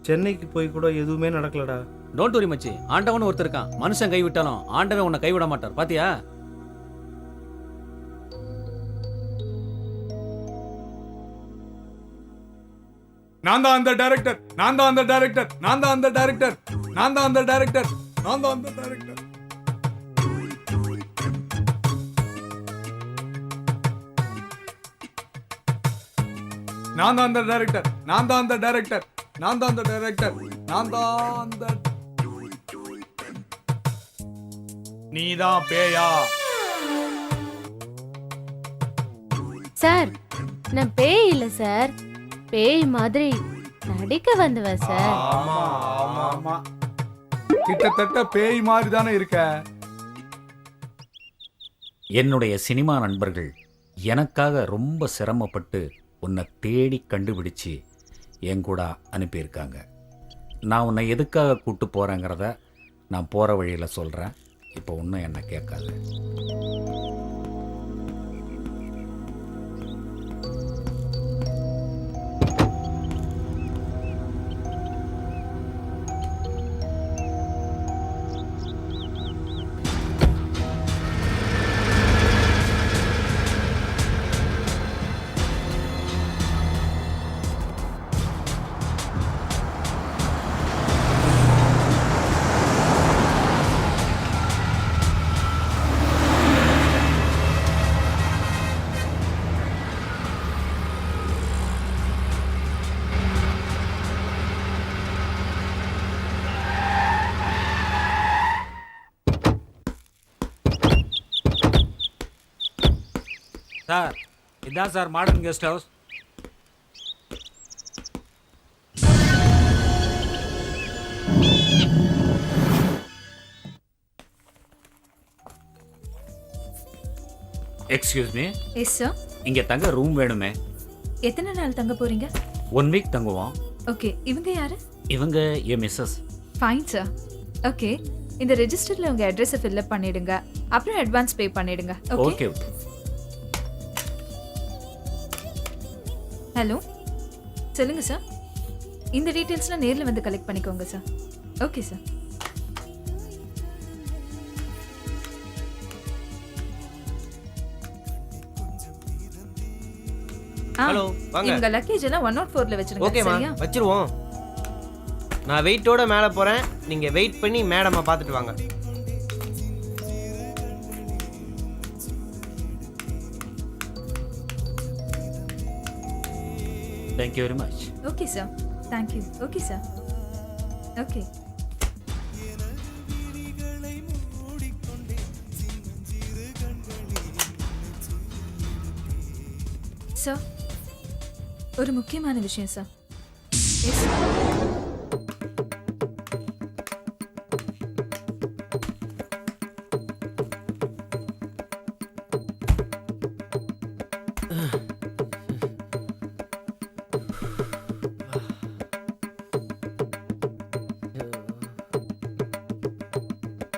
சென்னைக்கு போய் கூட எதுவுமே நடக்கலடா. டோன்ட் வரி மச்சி, ஆண்டவன் ஒருத்தர் இருக்கான். மனுஷன் கைவிட்டாலும் ஆண்டவன் உன்னை கைவிட மாட்டார். பாத்தியா? நான் தான் அந்த டைரக்டர், நான் தான் அந்த டைரக்டர், நான் தான் அந்த டைரக்டர், நான் தான் அந்த டைரக்டர், நான் தான் அந்த டைரக்டர். நான் தான் அந்த டைரக்டர், நான் தான் அந்த டைரக்டர், நான் தான் அந்த டைரக்டர், நான் தான் அந்த. நீதான் பேயா? சார், நான் பேய் இல்ல சார், பேய் மாதிரி நடிக்க வந்தவ சார். ஆமா ஆமா ஆமா, கிட்டத்தட்ட பேய் மாதிரி தானே இருக்க. என்னுடைய சினிமா நண்பர்கள் எனக்காக ரொம்ப சிரமப்பட்டு உன்னை தேடி கண்டுபிடிச்சு என் கூட அனுப்பியிருக்காங்க. நான் உன்னை எதுக்காக கூட்டு போகிறேங்கிறத நான் போகிற வழியில் சொல்கிறேன். இப்போ ஒன்றும் என்னை கேட்காது. சார், இதான் sir modern guest house. Excuse me, yes sir. இங்கே தங்க ரூம் வேணுமே. எத்தனை நாள் தங்க போறீங்க? 1 வீக் தங்குவோம். ஓகே, இவங்க யாரு? இவங்க என் மிஸ்ஸஸ். Fine sir. ஓகே, இந்த ரெஜிஸ்டர்ல உங்க அட்ரஸை ஃபில் அப் பண்ணிடுங்க. அப்புறம் அட்வான்ஸ் பே பண்ணிடுங்க. ஓகே. ஓகே. ஹலோ, சொல்லுங்க சார். இந்த டீடைல்ஸ்லாம் நேர்ல வந்து கலெக்ட் பண்ணிக்கோங்க சார். Okay sir. ஹலோ, வாங்க. உங்க லக்கேஜ் எல்லாம் 104ல வச்சிருங்க. ஓகேமா, சரியா? வச்சிருவோம். நான் வெயிட்டோட மேலே போறேன். நீங்க வெயிட் பண்ணி மேடமை பார்த்துட்டு வாங்க. Thank you very much. Okay sir. Thank you. Okay sir. Okay. Sir, ஒரு முக்கியமான விஷயம் சார். Yes sir.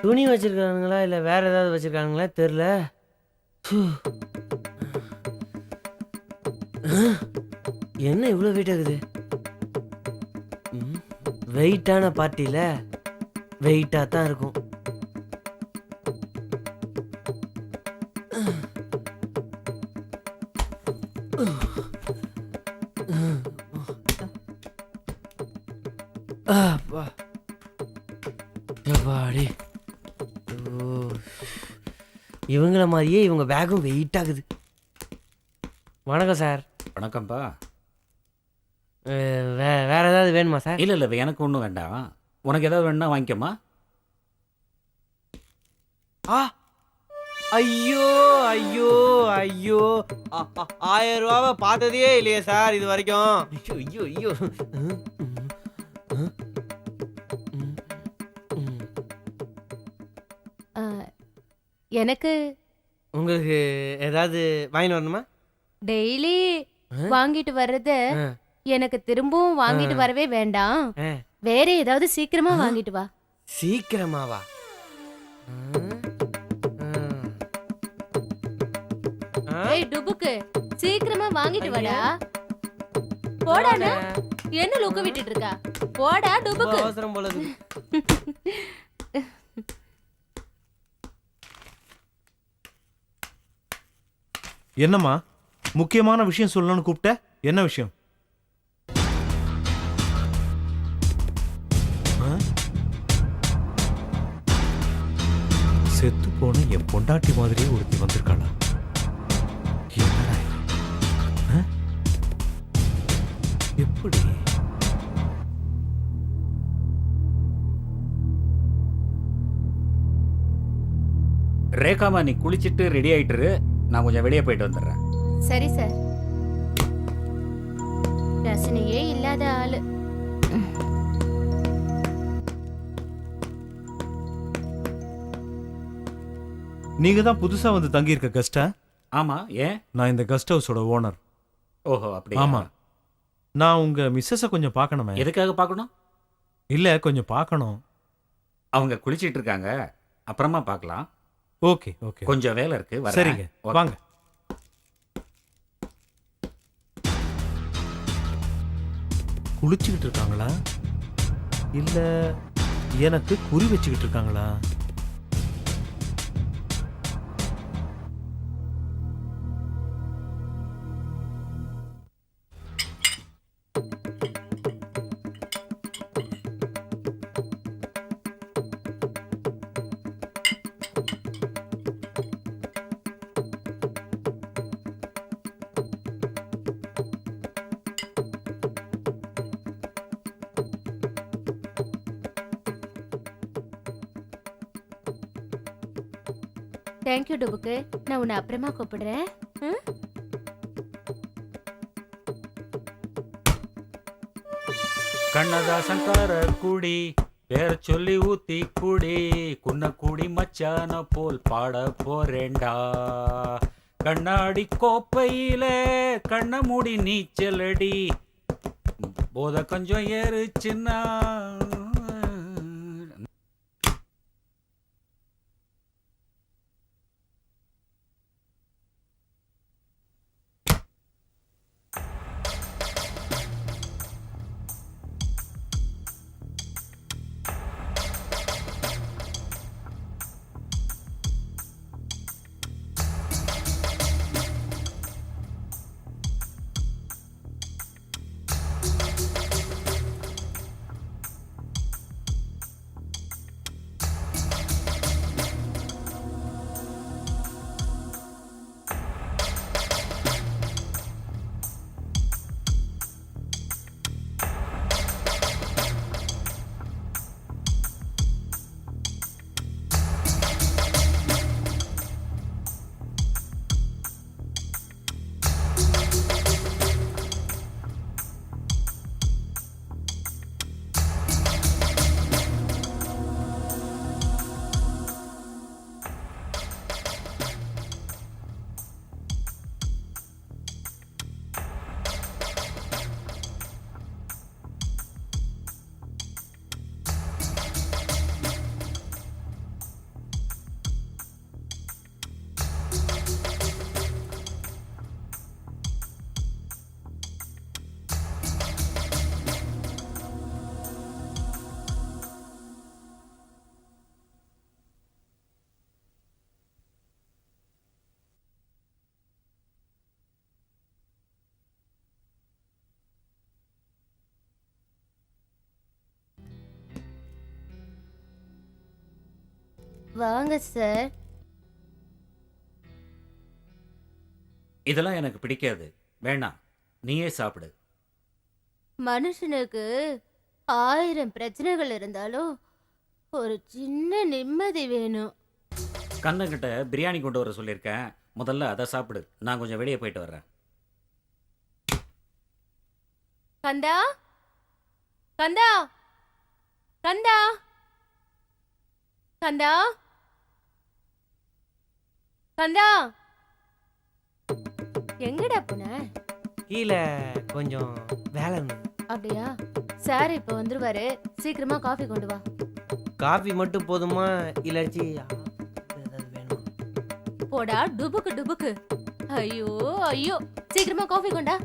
துணி வச்சிருக்கானுங்களா இல்லை வேற ஏதாவது வச்சிருக்கானுங்களா தெரில. என்ன இவ்வளோ வெயிட் ஆகுது? வெயிட்டான பார்ட்டியில் வெயிட்டாக தான் இருக்கும். இவங்கள மாதிரியே இவங்க பேக்கும் வெயிட் ஆகுது. வணக்கம் சார். வணக்கம்ப்பா. வேற ஏதாவது வேணுமா சார்? இல்லை இல்லை, எனக்கு ஒன்றும் வேண்டாம். உனக்கு ஏதாவது வேணும்னா வாங்கிக்கம்மா. ஆ, ஐயோ ஐயோ ஐயோ, 1000 ரூபாவை பார்த்ததே இல்லையே சார் இது வரைக்கும். ஐயோ ஐயோ. எனக்கு உங்களுக்கு ஏதாவது வாங்கிட்டு வரணுமா? டெய்லி வாங்கிட்டு வர்றது எனக்கு திரும்பவும் வாங்கிட்டு வரவே வேண்டாம். வேற ஏதாவது சீக்கிரமா வாங்கிட்டு வா. சீக்கிரமாவா? ஏய் டுபுக்கு, சீக்கிரமா வாங்கிட்டு வாடா. போடானா என்ன லுக்க விட்டுட்டு இருக்கா? போடா ரொம்ப டுபுக்கு. அவசரம் போல இருக்கு. என்னம்மா முக்கியமான விஷயம் சொல்லணும்னு கூப்பிட்ட? என்ன விஷயம்? ஆ? செத்து போன என் பொண்டாட்டி மாதிரியே ஒருத்தி வந்திருக்காளா? என்னடா இது? ஆ? எப்படி? ரேகாமா நீ குளிச்சிட்டு ரெடி ஆயிட்டுரு, நான் கொஞ்சம் வெளியே போயிட்டு வந்துடுறேன். சரி சார். ரசனையே இல்லாத ஆளு. நீங்க தான் புதுசா வந்து தங்கி இருக்க கெஸ்டா? ஆமா, ஏன்? நான் இந்த கெஸ்ட் ஹவுஸோட ஓனர். ஓஹோ, அப்படி. ஆமா. நான் உங்க மிஸ்ஸஸ கொஞ்சம் பார்க்கணுமே. எதுக்காக பார்க்கணும்? இல்ல கொஞ்சம் பார்க்கணும். அவங்க குளிச்சிட்டு இருக்காங்க, அப்புறமா பார்க்கலாம். Okay okay. கொஞ்சம் வேலை இருக்கு, வரேன். சரிங்க, ஓகே. வாங்க. குளிச்சுக்கிட்டு இருக்காங்களா இல்ல எனக்கு குறி வச்சுக்கிட்டு இருக்காங்களா? தேங்க்யூ டுபுக்கு. நான் உன்னை அப்புறமா கூப்பிடுறேன். ம்? கண்ணதாசன் கார கூடி பேர சொல்லி ஊத்தி கூடி குன்ன கூடி மச்சான போல் பாட போறேண்டா. கண்ணாடி கோப்பையில கண்ண மூடி நீச்சலடி, போத கொஞ்சம் ஏறுச்சுன்னா. வாங்க சார். இதெல்லாம் எனக்கு பிடிக்காது, வேணாம், நீயே சாப்பிடு. மனுஷனுக்கு 1000 பிரச்சனைகள் இருந்தாலும் ஒரு சின்ன நிம்மதி வேணும். கண்ணங்கிட்ட பிரியாணி கொண்டு வர சொல்லியிருக்கேன், முதல்ல அதை சாப்பிடு, நான் கொஞ்சம் வெளியே போயிட்டு வர்றேன். கந்தா, கந்தா, கந்தா, கந்தா, கந்தா, எங்கடா போன? கீழே கொஞ்சம் வேலை இருந்தது. அப்படியா? சார் இப்ப வந்துருவாரு, சீக்கிரமா காஃபி கொண்டு வா. காஃபி மட்டும் போதுமா இல்லாச்சி ஏதாவது வேணுமா? போடா டுபுக்கு டுபுக்கு. ஐயோ ஐயோ, சீக்கிரமா காஃபி கொண்டா.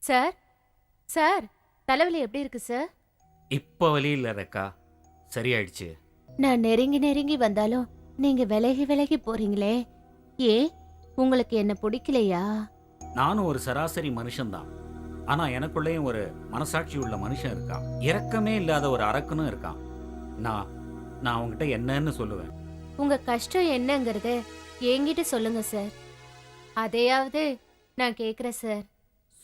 சார் சார் தலைவலி எப்படி இருக்கு சார்? இப்போ வலி இல்லை ரேக்கா, சரியாயிடுச்சு. நான் நெருங்கி நெருங்கி வந்தாலும் நீங்க விலகி விலகி போறீங்களே, ஏன் உங்களுக்கு என்ன பிடிக்கலையா? நானும் ஒரு சராசரி மனுஷன்தான். ஆனா எனக்குள்ளேயும் ஒரு மனசாட்சி உள்ள மனுஷன் இருக்கான். இரக்கமே இல்லாத ஒரு அரக்கனும் இருக்கான். நான் அவங்ககிட்ட என்னன்னு சொல்லுவேன்? உங்க கஷ்டம் என்னங்கறது என்கிட்ட சொல்லுங்க சார், அதையாவது நான் கேக்குறேன் சார்.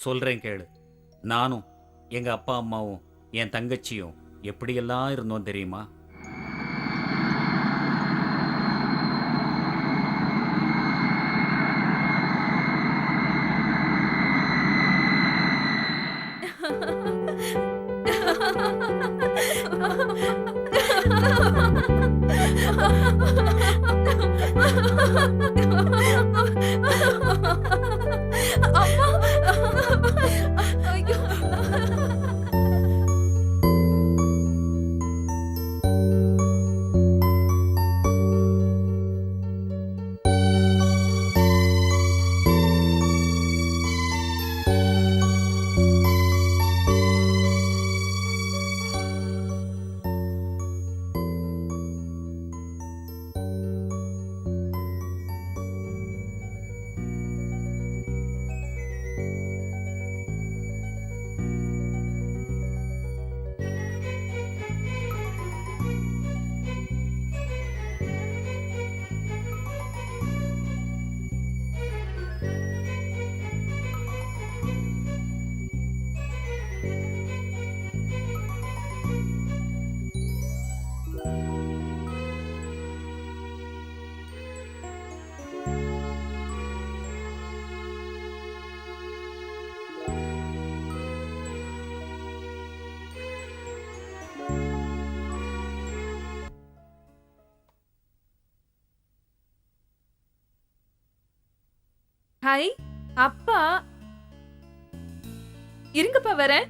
சொல்றேன் கேளு. நானும் எங்க அப்பா அம்மாவும் என் தங்கச்சியும் எப்படியெல்லாம் இருந்தோம் தெரியுமா? ஹாய் அப்பா, இருங்கப்பா வரேன்.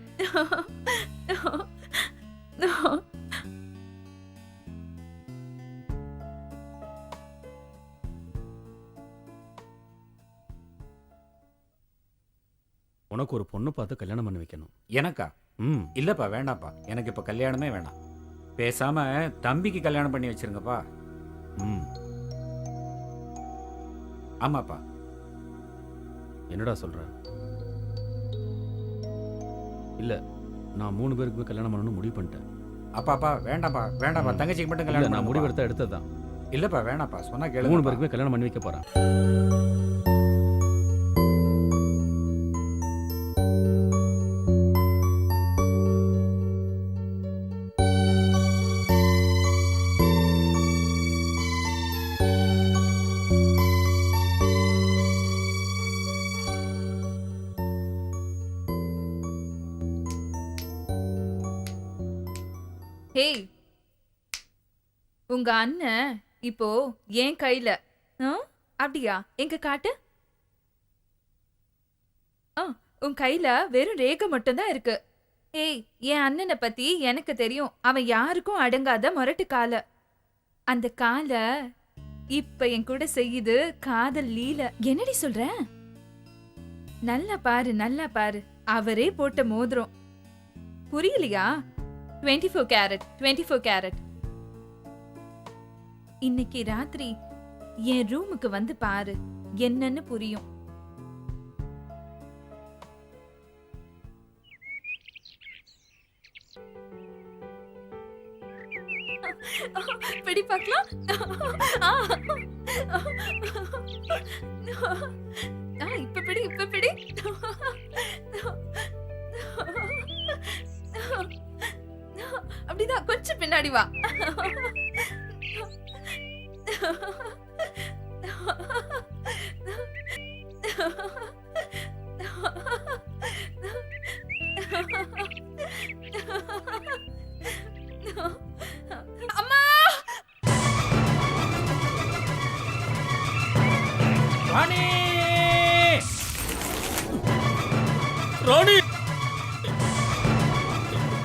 உனக்கு ஒரு பொண்ணு பார்த்து கல்யாணம் பண்ணி வைக்கணும். எனக்கா? ம். இல்லப்பா, வேண்டாம்ப்பா. எனக்கு இப்ப கல்யாணமே வேண்டாம். பேசாம தம்பிக்கு கல்யாணம் பண்ணி வச்சிருங்கப்பா. ம். ஆமாப்பா. என்னடா சொல்ற? இல்ல, நான் 3 பேருக்குமே கல்யாணம் பண்ணணும்னு முடிவு பண்ணிட்டேன். அப்பாப்பா வேண்டாம்ப்பா, வேண்டாம்ப்பா. தங்கச்சிக்கு மட்டும் இல்ல, கல்யாணம் நான் பண்ணுப்பா. முடிவு எடுத்தா எடுத்ததுதான். இல்லப்பா, வேணாம்ப்பா. சொன்னா கேளு. 3 பேருக்குமே கல்யாணம் பண்ணி வைக்க போறேன். ஹேய், உங்க அண்ணன் இப்போ என் கையில. அப்படியா? எங்க காட்டு. உன் கையில வெறும் ரேகை மட்டும்தான் இருக்கு. ஏய், என் அண்ணனை பத்தி எனக்கு தெரியும். அவன் யாருக்கும் அடங்காத முரட்டு கால. அந்த கால இப்ப என் கூட செய்யுது காதல் லீல. என்னடி சொல்ற? நல்லா பாரு, நல்லா பாரு. அவரே போட்ட மோதிரம். புரியலையா? 24 கேரட், 24 கேரட். இன்னைக்கு ராத்திரி என் ரூமுக்கு வந்து பாரு, என்னன்னு புரியும். பிடி பார்க்கலாம். இப்ப பிடி, இப்ப பிடி. அப்படிதான், கொஞ்சம் பின்னாடி வா. அம்மா! ராணி! ராணி!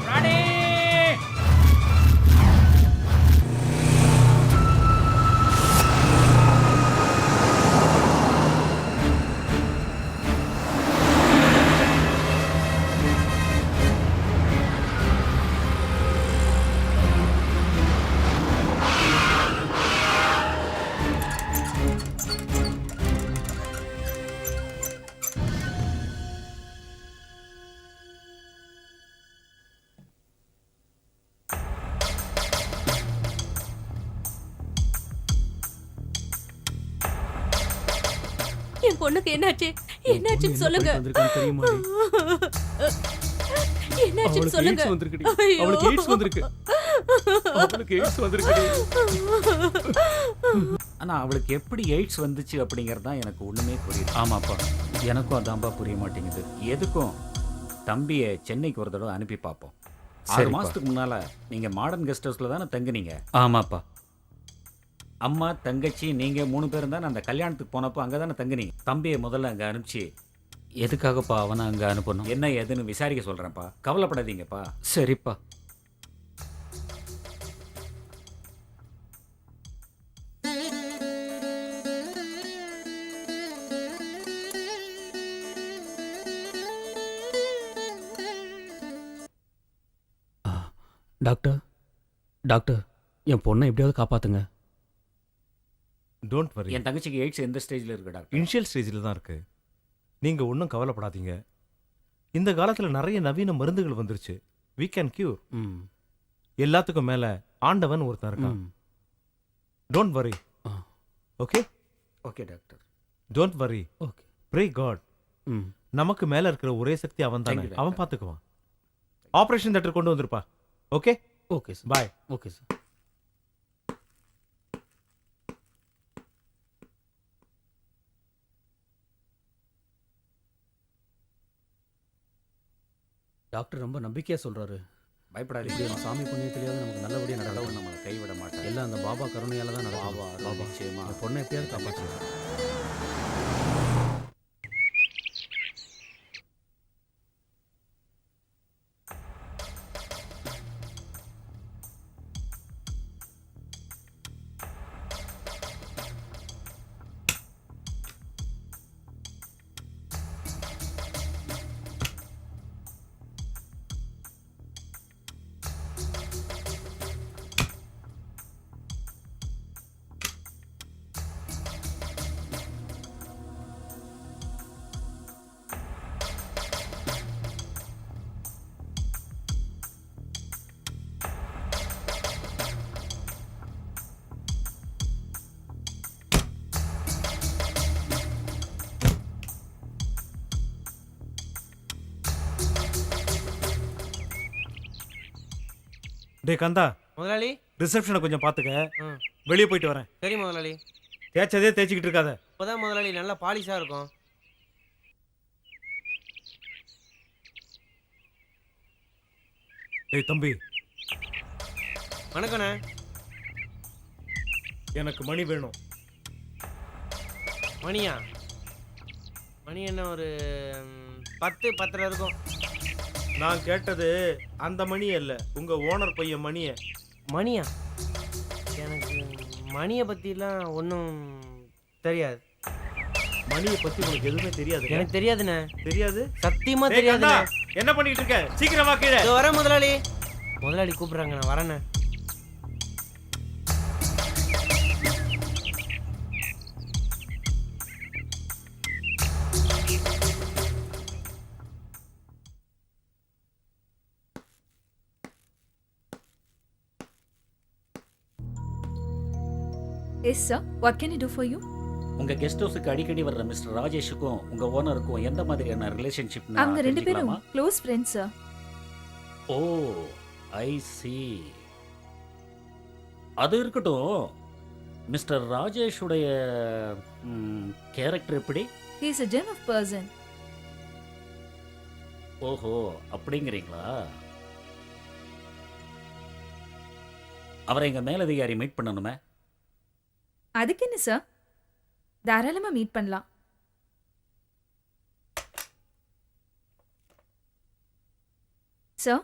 ராணி! என் பொண்ணுக்கு என்னாச்சு? என்னாச்சுன்னு சொல்லுங்க. என்னாச்சுன்னு சொல்லுங்க. ஐயோ. ஆனால் அவளுக்கு எப்படி எய்ட்ஸ் வந்துச்சு அப்படிங்கிறது தான் எனக்கு ஒன்றுமே புரியுது. ஆமாப்பா, எனக்கும் அதான்ப்பா புரிய மாட்டேங்குது. எதுக்கும் தம்பியை சென்னைக்கு ஒரு தடவை அனுப்பி பார்ப்போம். 6 மாதத்துக்கு முன்னால் நீங்கள் மாடர்ன் கெஸ்ட் ஹவுஸில் தானே தங்குனீங்க? ஆமாப்பா. அம்மா, தங்கச்சி, நீங்கள் 3 பேரும் தானே அந்த கல்யாணத்துக்கு போனப்போ அங்கே தானே தங்குனீங்க. தம்பியை முதல்ல அங்கே அனுப்பிச்சு எதுக்காகப்பா அவனை அங்கே அனுப்பணும்? என்ன ஏதுன்னு விசாரிக்க சொல்கிறேன்ப்பா. கவலைப்படாதீங்கப்பா. சரிப்பா. டாக்டர், டாக்டர், என் பொண்ணை எப்படியாவது காப்பாத்துங்க. Don't worry. என் தங்கச்சிக்கு எய்ட்ஸ் எந்த ஸ்டேஜில் இருக்கு டாக்டர்? இனிஷியல் ஸ்டேஜில் தான் இருக்கு. நீங்கள் ஒன்றும் கவலைப்படாதீங்க. இந்த காலத்தில் நிறைய நவீன மருந்துகள் வந்துருச்சு. we can cure. ம். எல்லாத்துக்கும் மேலே ஆண்டவன் ஒருத்தன் இருக்கான். ம். Don't worry. ஆ. Okay, okay doctor. Don't worry. Okay. Pray God. ம். நமக்கு மேலே இருக்கிற ஒரே சக்தி அவன் தானே. Thank you, doctor. அவன் பார்த்துக்குவான். ஆப்ரேஷன் தேட்டர் கொண்டு வந்திருப்பா. Okay, okay sir. Bye. Okay sir. Doctor ரொம்ப நம்பிக்கையா சொல்றாரு. பயப்படாதீங்க. இப்படி சாமி புண்ணியத்திலேயாவது நமக்கு நல்லபடியாக கடவுள் நடக்கும். நம்மளை கைவிட மாட்டார். எல்லாம் அந்த பாபா கருணையால தான் நடக்கும். பாபா அருள் நிச்சயமா. அந்த பொண்ணை எப்படியாவது காப்பாற்றுங்க. டே கந்தா, முதலாளி. ரிசப்ஷனை கொஞ்சம் பார்த்துக்க. ம். வெளியே போயிட்டு வரேன். சரி முதலாளி. தேய்ச்சதே தேய்ச்சிக்கிட்டு இருக்காத. இப்போதான் முதலாளி நல்லா பாலிஷாக இருக்கும். டேய் தம்பி, வணக்கண்ணே. எனக்கு மணி வேணும். மணியா? மணி என்ன ஒரு 10-10:30 இருக்கும். நான் கேட்டது அந்த மணி அல்ல, உங்க ஓனர் பையன் மணிய. மணியா? எனக்கு மணியை பற்றிலாம் ஒன்றும் தெரியாது. மணியை பத்தி உனக்கு எதுவுமே தெரியாது. எனக்கு தெரியாதுண்ணே. தெரியாது? சத்தியமா டேய் கந்தா, தெரியாதுண்ணே. என்ன பண்ணிட்டு இருக்க? சீக்கிரமா கீழே. இதோ வரேன் முதலாளி. முதலாளி கூப்பிடுறாங்க, நான் வரேண்ணே. Yes, sir. What can I do for you? உங்க கெஸ்ட் ஹவுஸுக்கு அடிக்கடி வர்ற மிஸ்டர் ராஜேஷுக்கும் உங்க ஓனருக்கும் எந்த மாதிரியான ரிலேஷன்ஷிப்? அவங்க 2 பேரும் க்ளோஸ் ஃப்ரெண்ட்ஸ், சார். ஓ, ஐ சி. அது இருக்கட்டும். மிஸ்டர் ராஜேஷுடைய கேரக்டர் எப்படி? He is a genuine person. ஓஹோ, அப்படிங்கிறீங்களா? அவரை எங்க மேலதிகாரி மீட் பண்ணணுமே. அதுக்கு என்ன சார், தாராளமா மீட் பண்ணலாம். சார்,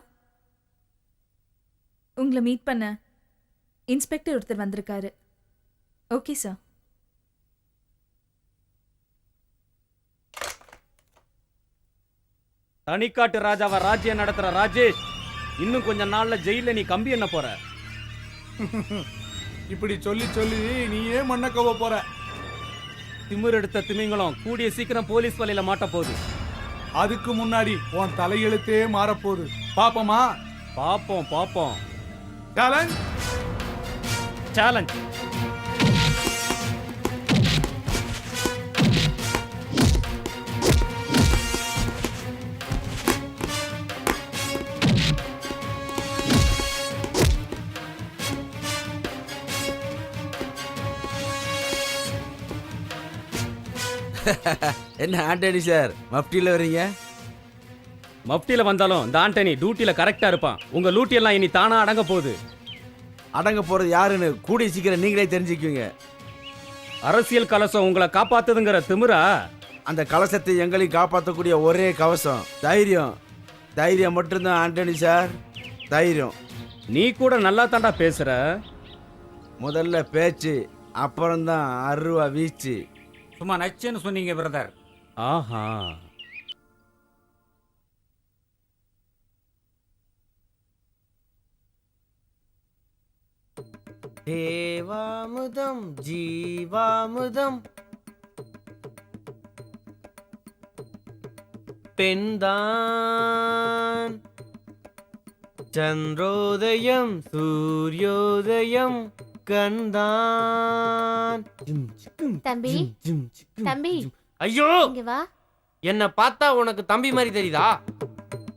உங்களை மீட் பண்ண இன்ஸ்பெக்டர் ஒருத்தர் வந்திருக்காரு. Okay sir. தனிக்காட்டு ராஜாவை ராஜ்யம் நடத்துற ராஜேஷ், இன்னும் கொஞ்ச நாள்ல ஜெயில நீ கம்பி என்ன போற? இப்படி சொல்லி சொல்லி நீயே மண்ண கவ போற. திமிர் எடுத்த திமிங்கலம் கூடிய சீக்கிரம் போலீஸ் வலையில மாட்ட போகுது. அதுக்கு முன்னாடி உன் தலையெழுத்தே மாறப்போகுது. பாப்போமா? பாப்போம் பாப்போம். சேலஞ்ச். சேலஞ்ச். என்ன ஆண்டனி சார் மப்டியில் வர்றீங்க? மப்டியில வந்தாலும் இந்த ஆண்டனி டியூட்டில கரெக்டா இருப்பான். உங்க லூட்டி எல்லாம் இனி தானா அடங்க போகுது. அடங்க போறது யாருன்னு கூடிய சீக்கிரம் நீங்களே தெரிஞ்சுக்குவீங்க. அரசியல் கலசம் உங்களை காப்பாத்துதுங்கிற திமிரா? அந்த கலசத்தை எங்களையும் காப்பாற்றக்கூடிய ஒரே கவசம் தைரியம். தைரியம் மட்டும்தான் ஆண்டனி சார், தைரியம். நீ கூட நல்லா தாண்டா பேசுற. முதல்ல பேச்சு, அப்புறம்தான் அருவா வீச்சு. சும்மா நச்சுன்னு சொன்னீங்க பிரதர். ஆஹா, தேவாமுதம் ஜீவாமுதம் பெண்தான் சந்திரோதயம் சூரியோதயம் கண்தான். தம்பி தம்பி ஐயோ, இங்க வா. என்ன பார்த்தா உனக்கு தம்பி மாதிரி தெரியுதா?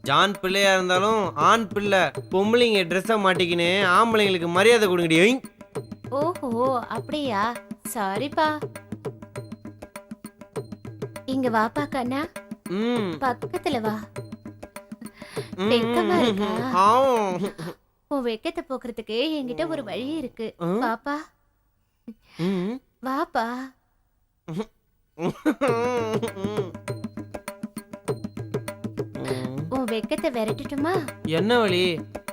ஜான் பிள்ளையா இருந்தாலும் ஆண் பிள்ளை. பொம்பளைங்க ட்ரெஸ்ஸை மாட்டிக்கின்னு ஆம்பளைங்களுக்கு மரியாதை கொடுங்கடி. ஓஹோ அப்படியா, சாரிப்பா. இங்க வாப்பா கண்ணா, ம் பக்கத்துல வா. வெக்கமா இருக்கா? உன் வெக்கத்தை போக்குறதுக்கு என்கிட்ட ஒரு வழி இருக்கு. வாப்பா வாப்பா. உன் வெக்கத்தை விரட்டட்டுமா? என்ன வழி?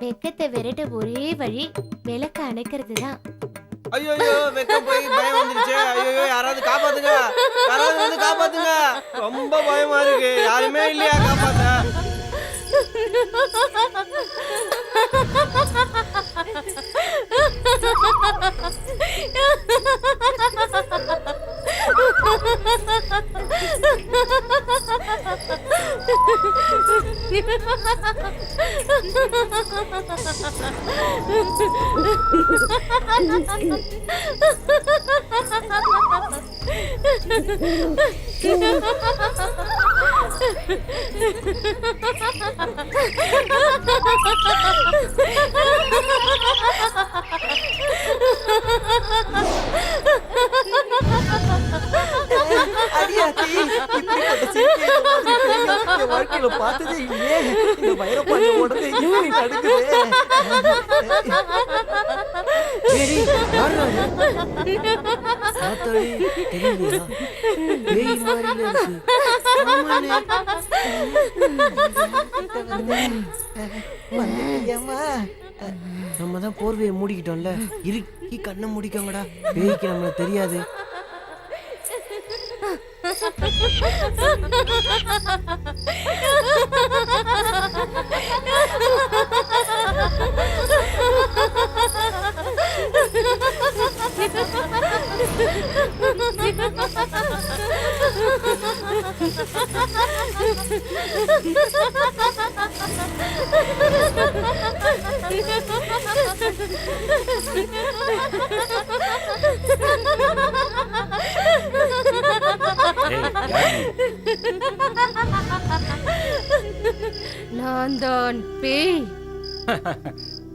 வெக்கத்தை விரட்ட ஒரே வழி விளக்க அணைக்கிறது தான். ஐயோ வெக்கம் போய் பயம் வந்துருச்சு. ஐயோ யாராவது காப்பாத்துங்க, யாராவது வந்து காப்பாத்துங்க. ரொம்ப பயமா இருக்கு. யாருமே இல்லையா காப்பாத்த? வாழ்க்கையில பார்த்ததே இல்லையே. இந்த வைரப்பாண்டி ஓடுறது எப்படி நடக்குது? நம்ம தான் போர்வையை மூடிக்கிட்டோம்ல, இறுக்கி கண்ணை மூடிக்கோங்கடா. பேய்க்கு நம்மள தெரியாது. நான் தான் பேய்.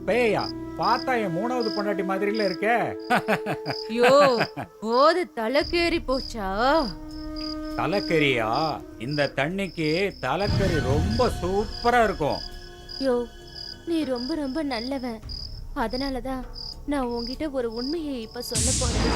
பேயா? பார்த்தா என் மூணாவது பொண்டாட்டி மாதிரில இருக்க. யோ போது தலைக்கேறி போச்சா? தலைக்கறியா? இந்த தண்ணிக்கு தலைக்கறி ரொம்ப சூப்பரா இருக்கும். யோ நீ ரொம்ப ரொம்ப நல்லவன். அதனாலதான் நான் உன்கிட்ட ஒரு உண்மையை இப்ப சொல்ல போறேன்.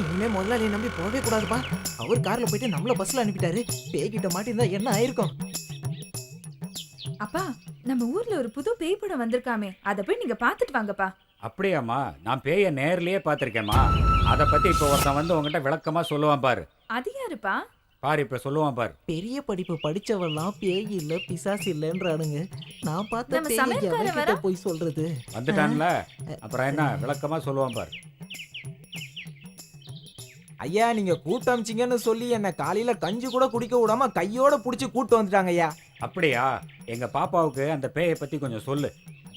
இனிமே முதலாளியை நம்பி போகவே கூடாதுப்பா. அவர் கார்ல போயிட்டு நம்மள பஸ்ல அனுப்பிட்டாரு. பேய்கிட்ட மாட்டிருந்தா என்ன ஆயிருக்கும்? அப்பா, நம்ம ஊர்ல ஒரு புது பேய் படம் வந்திருக்காமே, அத போய் நீங்க பாத்துட்டு வாங்கப்பா. அப்படியாம்மா? நான் பேயை நேர்லயே பார்த்துருக்கேம்மா. அதை பத்தி இப்போ ஒருத்தன் வந்து உங்ககிட்ட விளக்கமா சொல்லுவான் பாரு. அது யாருப்பா? பாரு இப்ப சொல்லுவான் பாரு. பெரிய படிப்பு படிச்சவெல்லாம் பேய் இல்ல பிசாசு இல்லன்றானுங்க. நான் பார்த்த நம்ம பேய் சமையல்காரன் எவன்கிட்ட வரா? போய் சொல்றது? வந்துட்டான்ல, அப்புறம் என்ன விளக்கமா சொல்லுவான் பாரு. ஐயா, நீங்க கூட்டு அமிச்சிங்கன்னு சொல்லி என்ன காலையில கஞ்சி கூட குடிக்க விடாம கையோட புடிச்சு கூட்டு வந்துட்டாங்க ஐயா. அப்படியா? எங்க பாப்பாவுக்கு அந்த பேயை பத்தி கொஞ்சம் சொல்லு.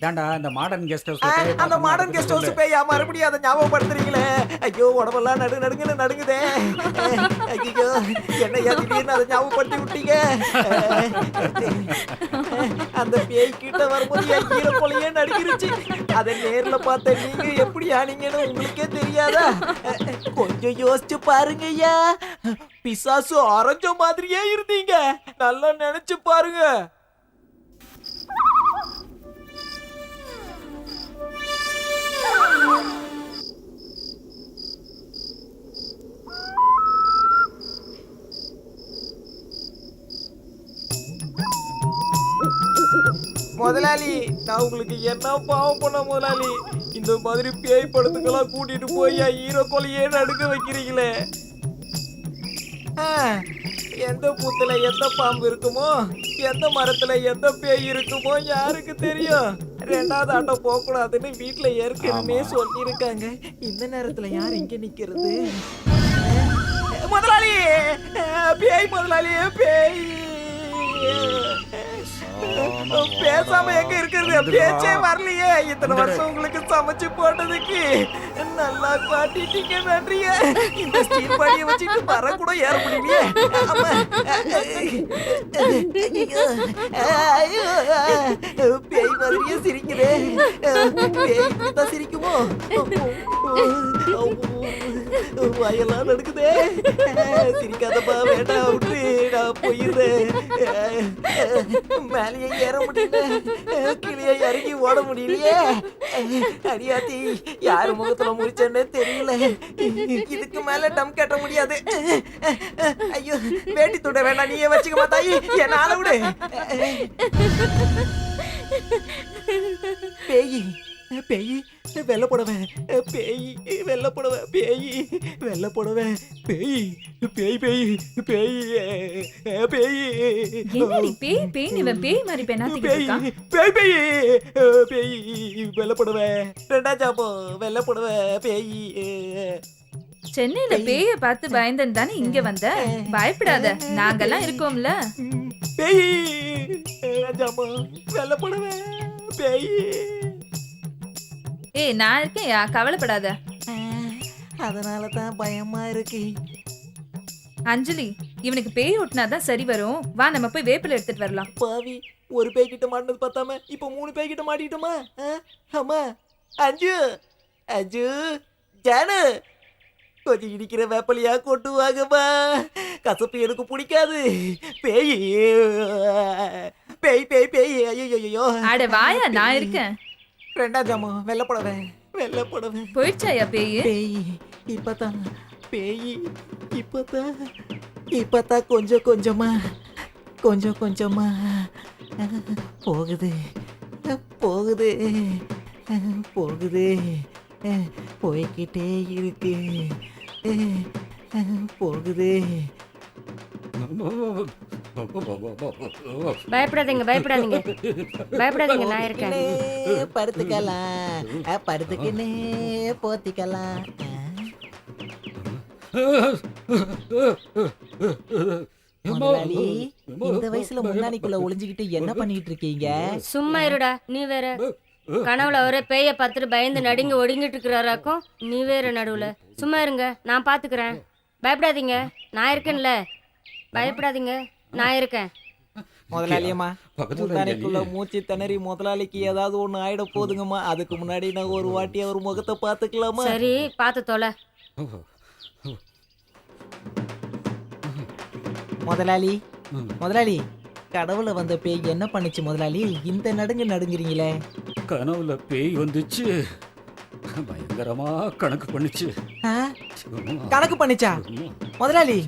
ஏன்டா இந்த மாடர்ன் கெஸ்ட் ஹவுஸ் அந்த மாடர்ன் கெஸ்ட் ஹவுஸ் பேயா மறுபடியும் அதை ஞாபகப்படுத்துறீங்களே. ஐயோ, உடம்பெல்லாம் நடுங்குதே. ஐயோ, என்னையா திடீர்னு அதை ஞாபகப்படுத்தி விட்டீங்க. அந்த பேய் கிட்ட வரும்போது என் ஈர கொலையே நடுங்கிருச்சு. அதை நேர்ல பார்த்த நீங்க எப்படி ஆனீங்கன்னு உங்களுக்கே தெரியாதா? கொஞ்சம் யோசிச்சு பாருங்க ஐயா. பிசாசு அரைஞ்ச மாதிரியே இருந்தீங்க. நல்லா நினைச்சு பாருங்க. முதலாளி, நான் உங்களுக்கு என்ன பாவம் பண்ண முதலாளி? இந்த மாதிரி பேய் படத்துக்கெல்லாம் கூட்டிட்டு போய் ஹீரோ கொலையே நடுக்க வைக்கிறீங்களே. எந்த பூத்துல எந்த பாம்பு இருக்குமோ, எந்த மரத்துல எந்த பேய் இருக்குமோ யாருக்கு தெரியும்? ரெண்டாவது ஆட்டம் போக கூடாதுன்னு வீட்டுல ஏற்கனவே சொல்லியிருக்காங்க. இந்த நேரத்துல யார் இங்க நிக்கிறது? முதலாளி, பேய் முதலாளி, பேய். பேசாம எங்க இருக்கிறது? பேச்சே வரலையே. இத்தனை வருஷம் உங்களுக்கு சமைச்சு போட்டதுக்கு நல்லா காட்டிட்டீங்க. நன்றிய. இந்த ஸ்டீல் பாடியை வச்சுட்டு வர கூட ஏற முடியலையே. பேய் மாதிரியே சிரிக்குதே. பேய் தான் சிரிக்குமோ? வயலாம் நடக்குதே. சிரிக்காதப்பா, வேண்டாம் விட்டு நான் போயிடுறேன். மேலேயே ஏற முடியல, கீழே இறங்கி ஓட முடியலையே. அடியாத்தி, யாரு முகத்துல முடிச்சேன்னு தெரியல. இதுக்கு மேல டம் கட்ட முடியாது. ஐயோ, வேட்டி துட வேண்டாம், நீயே வச்சுக்க மாத்தாயி, என்னால விடு. பேய் பேய் வெள்ள புடவை, பேய் வெள்ள புடவை, பேய் வெள்ள புடவை, பேய் பேய் பேய் பேய் பேய். என்னடி பேய் பேய் இவன் பேய் மாதிரி பெண்ணாத்திட்டு இருக்கான். பேய் பேய் பேய் வெள்ள புடவை, ரெண்டாம் ஜாபோ வெள்ள புடவை, பேய். சென்னையில பேய பார்த்து பயந்தன் தானே இங்க வந்த. பயப்படாத, நாங்கெல்லாம் இருக்கோம்ல. பேய் ரெண்டாம் ஜாபோ வெள்ள புடவை, பேய். ஏய், நான் இருக்கேன்யா, கவலைப்படாத. அதனால தான் பயமா இருக்கு. அஞ்சலி, இவனுக்கு பேய் ஓட்டினாதான் சரி வரும். வா, நம்ம போய் வேப்பில எடுத்துட்டு வரலாம். பாவி, ஒரு பேய் கிட்ட மாட்டினது பார்த்தாம இப்ப 3 பேய் கிட்ட மாட்டிட்டோமா? ஆமா. அஞ்சு அஞ்சு ஜானு, கொஞ்சம் இடிக்கிற வேப்பலையா கொண்டு வாங்கம்மா. கசப்பு எனக்கு பிடிக்காது. பேய் பேய் பேய் பேய். ஐயோ, அட வாயா, நான் இருக்கேன். ரெண்டாம் ஜாமோ வெள்ள புடவை, வெள்ள புடவை. போயிடுச்சாயா பேய்? பேய் இப்பதான், பேய் இப்பதான் கொஞ்சம் கொஞ்சமா போகுது போகுது போகுது, போய்கிட்டே இருக்கு, போகுது. பயப்படாதீங்க, பயப்படாதீங்க, பயப்படாதீங்க, நான் இருக்கேன். படுத்துக்கலாம், படுத்துக்கினே போத்திக்கலாம். முதலாளி, இந்த வயசுல முன்னாடிக்குள்ள ஒளிஞ்சுக்கிட்டு என்ன பண்ணிட்டு இருக்கீங்க? சும்மா இருடா, நீ வேற. கனவுல அவரே பேய பார்த்துட்டு பயந்து நடுங்கி ஒடுங்கிட்டு இருக்கிறாராக்கும். நீ வேற நடுவுல. சும்மா இருங்க, நான் பாத்துக்கிறேன். பயப்படாதீங்க, நான் இருக்கேன்ல. பயப்படாதீங்க, நான் இருக்கேன். முதலாளியம்மா, முந்தானைக்குள்ள மூச்சு திணறி முதலாளிக்கு ஏதாவது ஒண்ணு ஆயிட போதுங்கம்மா. அதுக்கு முன்னாடி நான் ஒரு வாட்டி அவர் முகத்தை பாத்துக்கலாமா? சரி, பாத்து தொலை. முதலாளி, முதலாளி, கடவுள வந்த பேய் என்ன பண்ணுச்சு முதலாளி? இந்த நடுங்குறீங்களே. கனவுல பேய் வந்துச்சு, பயங்கரமா கணக்கு பண்ணிச்சு. ஆ? கணக்கு பண்ணிச்சா முதலாளி?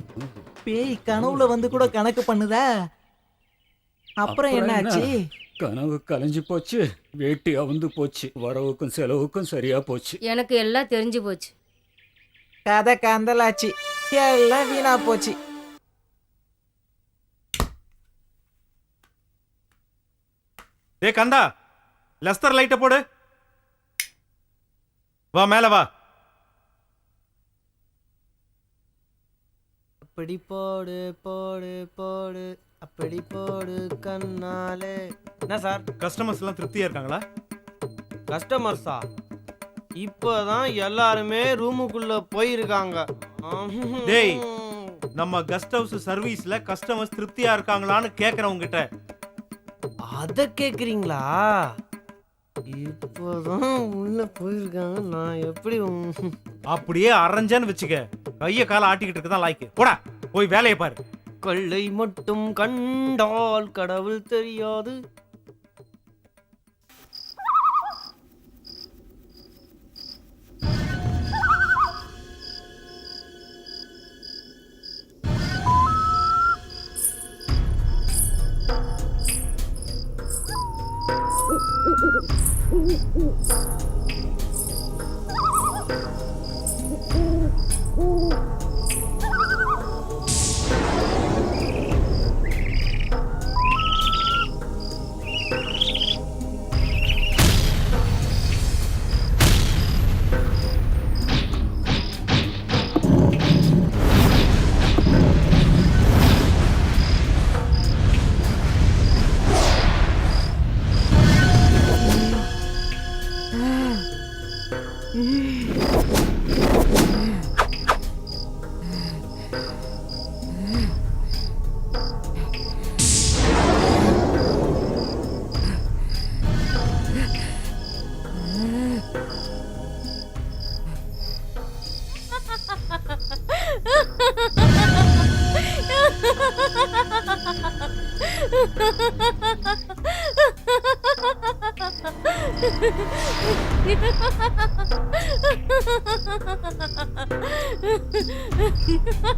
பேய் கனவுல வந்து கூட கணக்கு பண்ணுதா? அப்புறம் என்னாச்சு? கனவு கலைஞ்சு போச்சு, வேட்டி அவுந்து போச்சு, வரவுக்கும் செலவுக்கும் சரியா போச்சு. எனக்கு எல்லாம் தெரிஞ்சு போச்சு. கதை கந்தலாச்சு, எல்லாம் வீணா போச்சு. டேய் கந்தா, லெஸ்டர் லைட்டை போடு. வா மேல வா. அப்படி போடு போடு போடு, அப்படி போடு கண்ணாலே. என்ன சார்? கஸ்டமர்ஸ் எல்லாம் திருப்தியா இருக்காங்களா? கஸ்டமர்ஸா? இப்போதான் எல்லாருமே ரூமுக்குள்ள போயிருக்காங்க. டேய், நம்ம கெஸ்ட் ஹவுஸ் சர்வீஸ்ல கஸ்டமர்ஸ் திருப்தியா இருக்காங்களான்னு கேக்குறவங்க கிட்ட. அத கேக்குறீங்களா? இப்போதான் உள்ள போயிருக்காங்க. நான் எப்படி அப்படியே அரைஞ்சான்னு வச்சுக்க, கைய கால ஆட்டிக்கிட்டு இருக்கதான் லாய்க்கு. போடா போய் வேலையை பாரு. கொள்ளை மட்டும் கண்டால் கடவுள் தெரியாது.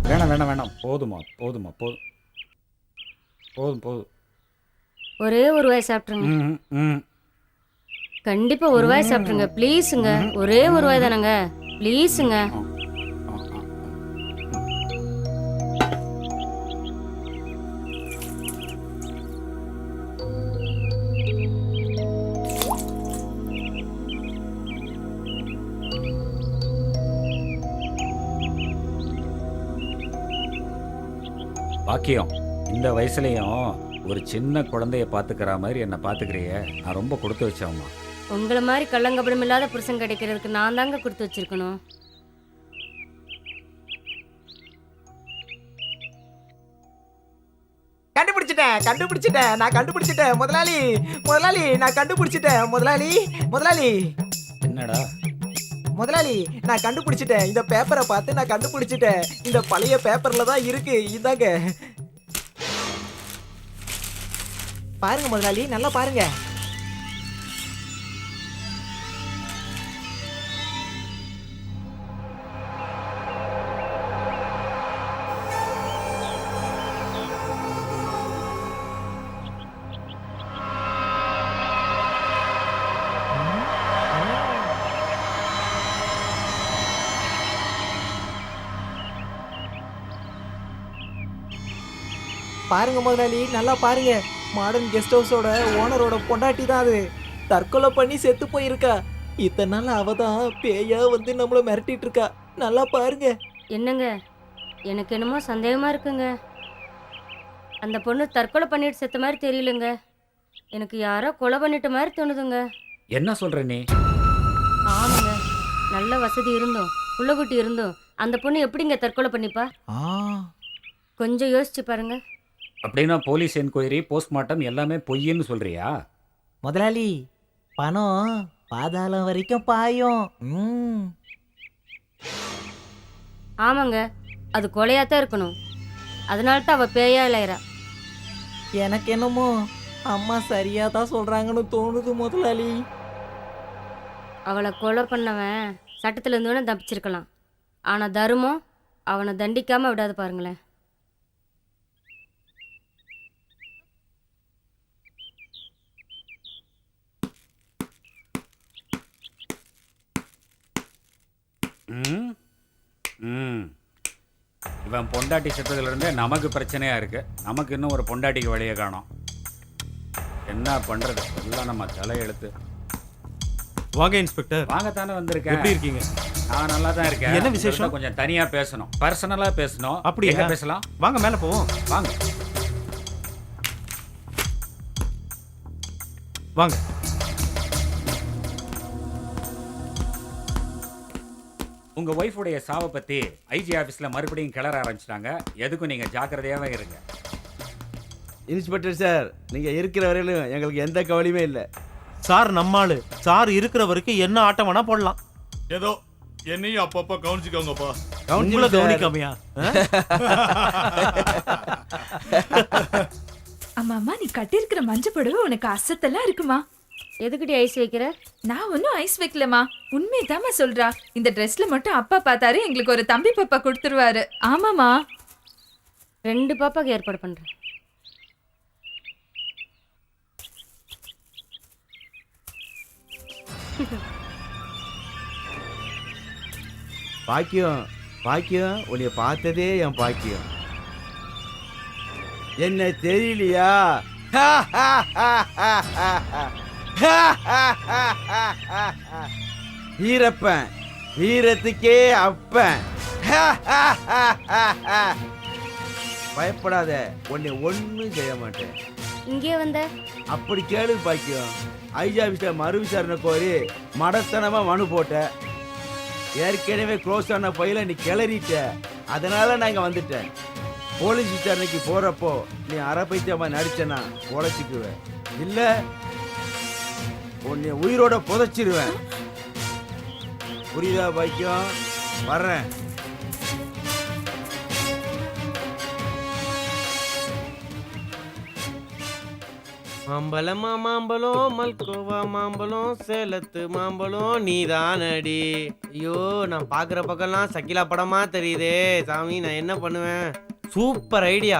வேணாம் வேணாம் வேணாம், போதுமா போதுமா போதும் போதும் போதும். ஒரே ஒரு வாய் சாப்பிட்ருங்க. ம், ம். கண்டிப்பா ஒரு வாய் சாப்பிட்ருங்க ப்ளீஸுங்க. ஒரே ஒரு வாய் தானங்க, ப்ளீஸுங்க. பாக்கியம், இந்த வயசுலயும் ஒரு சின்ன குழந்தைய பாத்துக்கிற மாதிரி என்ன பாத்துக்கிறியே, நான் ரொம்ப கொடுத்து வச்சவம்மா. உங்களை மாதிரி கள்ளங்கபடம் இல்லாத புருஷன் கிடைக்கிறதுக்கு நான் தாங்க கொடுத்து வச்சிருக்கணும். கண்டுபிடிச்சிட்டேன் நான் கண்டுபிடிச்சிட்டேன் முதலாளி. முதலாளி நான் கண்டுபிடிச்சிட்டேன் முதலாளி. முதலாளி என்னடா? முதலாளி நான் கண்டுபிடிச்சிட்டேன். இந்த பேப்பரை பார்த்து நான் கண்டுபிடிச்சிட்டேன். இந்த பழைய பேப்பர்ல தான் இருக்கு. இதாங்க பாருங்க முதலாளி, நல்லா பாருங்க. பாருங்க முதலாளி, நல்லா பாருங்க. மாடர்ன் கெஸ்ட் ஹவுஸோட ஓனரோட பொண்டாட்டி தான் அது. தற்கொலை பண்ணி செத்து போயிருக்கா. இத்தனை நாள் அவ தான் பேயா வந்து நம்மள மிரட்டிட்டு இருக்கா. நல்லா பாருங்க. என்னங்க, எனக்கு என்னமோ சந்தேகமா இருக்குங்க. அந்த பொண்ணு தற்கொலை பண்ணிட்டு செத்த மாதிரி தெரியலங்க. எனக்கு யாரோ கொலை பண்ணிட்ட மாதிரி தோணுதுங்க. என்ன சொல்ற நீ? ஆமாங்க, நல்ல வசதி இருந்தோம், புள்ளக்குட்டி இருந்தோம், அந்த பொண்ணு எப்படிங்க தற்கொலை பண்ணிப்பா? கொஞ்சம் யோசிச்சு பாருங்க. அப்படின்னா போலீஸ் என்கொயரி, போஸ்ட்மார்ட்டம் எல்லாமே பொய்ன்னு சொல்றியா? முதலாளி, பணம் பாதாளம் வரைக்கும் பாயும். ஆமாங்க, அது கொலையாத்தான் இருக்கணும். அதனால தான் அவ பேயா இளையறா. எனக்கு என்னமோ அம்மா சரியா தான் சொல்றாங்கன்னு தோணுது முதலாளி. அவளை கொலை பண்ணவன் சட்டத்துல இருந்து வேணா தப்பிச்சிருக்கலாம். ஆனா தருமம் அவனை தண்டிக்காம விடாது பாருங்களேன். ம் ம் இவன் பொண்டாட்டி செத்ததுலேருந்தே நமக்கு பிரச்சனையாக இருக்கு. நமக்கு இன்னும் ஒரு பொண்டாட்டிக்கு வழியை காணோம். என்ன பண்ணுறது, எல்லாம் நம்ம தலையெழுத்து. வாங்க இன்ஸ்பெக்டர். வாங்கத்தானே வந்திருக்கேன். எப்படி இருக்கீங்க? நான் நல்லா தான் இருக்கேன். என்ன விசேஷம்? கொஞ்சம் தனியாக பேசணும், பர்சனலாக பேசணும். அப்படியா? எங்க பேசலாம்? வாங்க மேலே போவோம். வாங்க வாங்க. உங்கள் ஒய்ஃபுடைய சாவை பற்றி ஐஜி ஆஃபீஸில் மறுபடியும் கிளற ஆரம்பிச்சிட்டாங்க. எதுக்கும் நீங்கள் ஜாக்கிரதையாகவே இருங்க. இன்ஸ்பெக்டர் சார், நீங்கள் இருக்கிற வரையிலும் எங்களுக்கு எந்த கவலையுமே இல்லை. சார் நம்மாளு. சார் இருக்கிற வரைக்கும் என்ன ஆட்டம் வேணா போடலாம். ஏதோ என்னையும் அப்பப்ப கவனிச்சுக்கோங்கப்பா. உங்களை கவனிக்காமையா? அம்மா அம்மா, நீ கட்டியிருக்கிற மஞ்ச புடவை உனக்கு அசத்தெல்லாம் இருக்குமா? எதுக்கிட்டி ஐஸ் வைக்கிற? நான் ஒன்னும் ஐஸ் வைக்கலமா, உண்மைதாம்மா சொல்றா. இந்த ட்ரெஸ்ல மட்டும் அப்பா பார்த்தாரு எங்களுக்கு ஒரு தம்பி பாப்பா கொடுத்துருவாரு. ஆமாமா, 2 பாப்பாக்கு ஏற்பாடு பண்றேன். பாக்கியம் பாக்கியம், உன்னை பார்த்ததே என் பாக்கியம். என்ன தெரியலையா? வீரப்பன், வீரத்துக்கே அப்பன். பயப்படாத, உன்னை ஒன்னும் செய்ய மாட்டேன். இங்கே வந்த அப்படி கேளு பாக்கியம். ஐஜி ஆஃபீஸில் மறு விசாரணை கோரி மடத்தனமா மனு போட்ட. ஏற்கனவே க்ளோஸ் ஆன பையில நீ கிளறிட்ட. அதனால நான் இங்க வந்துட்டேன். போலீஸ் விசாரணைக்கு போறப்போ நீ அரைப்பைத்தியமா நடிச்சனா பொழைச்சிக்குவேன், இல்ல உன்னை உயிரோட புதைச்சிருவேன். புரியுதா பாக்கியம்? வர்றேன். மாம்பழமா மாம்பழம், மல்கோவா மாம்பழம், சேலத்து மாம்பழம் நீதானடி. ஐயோ, நான் பாக்குற பக்கம்லாம் சக்கிலா படமா தெரியுதே சாமி. நான் என்ன பண்ணுவேன்? Super idea.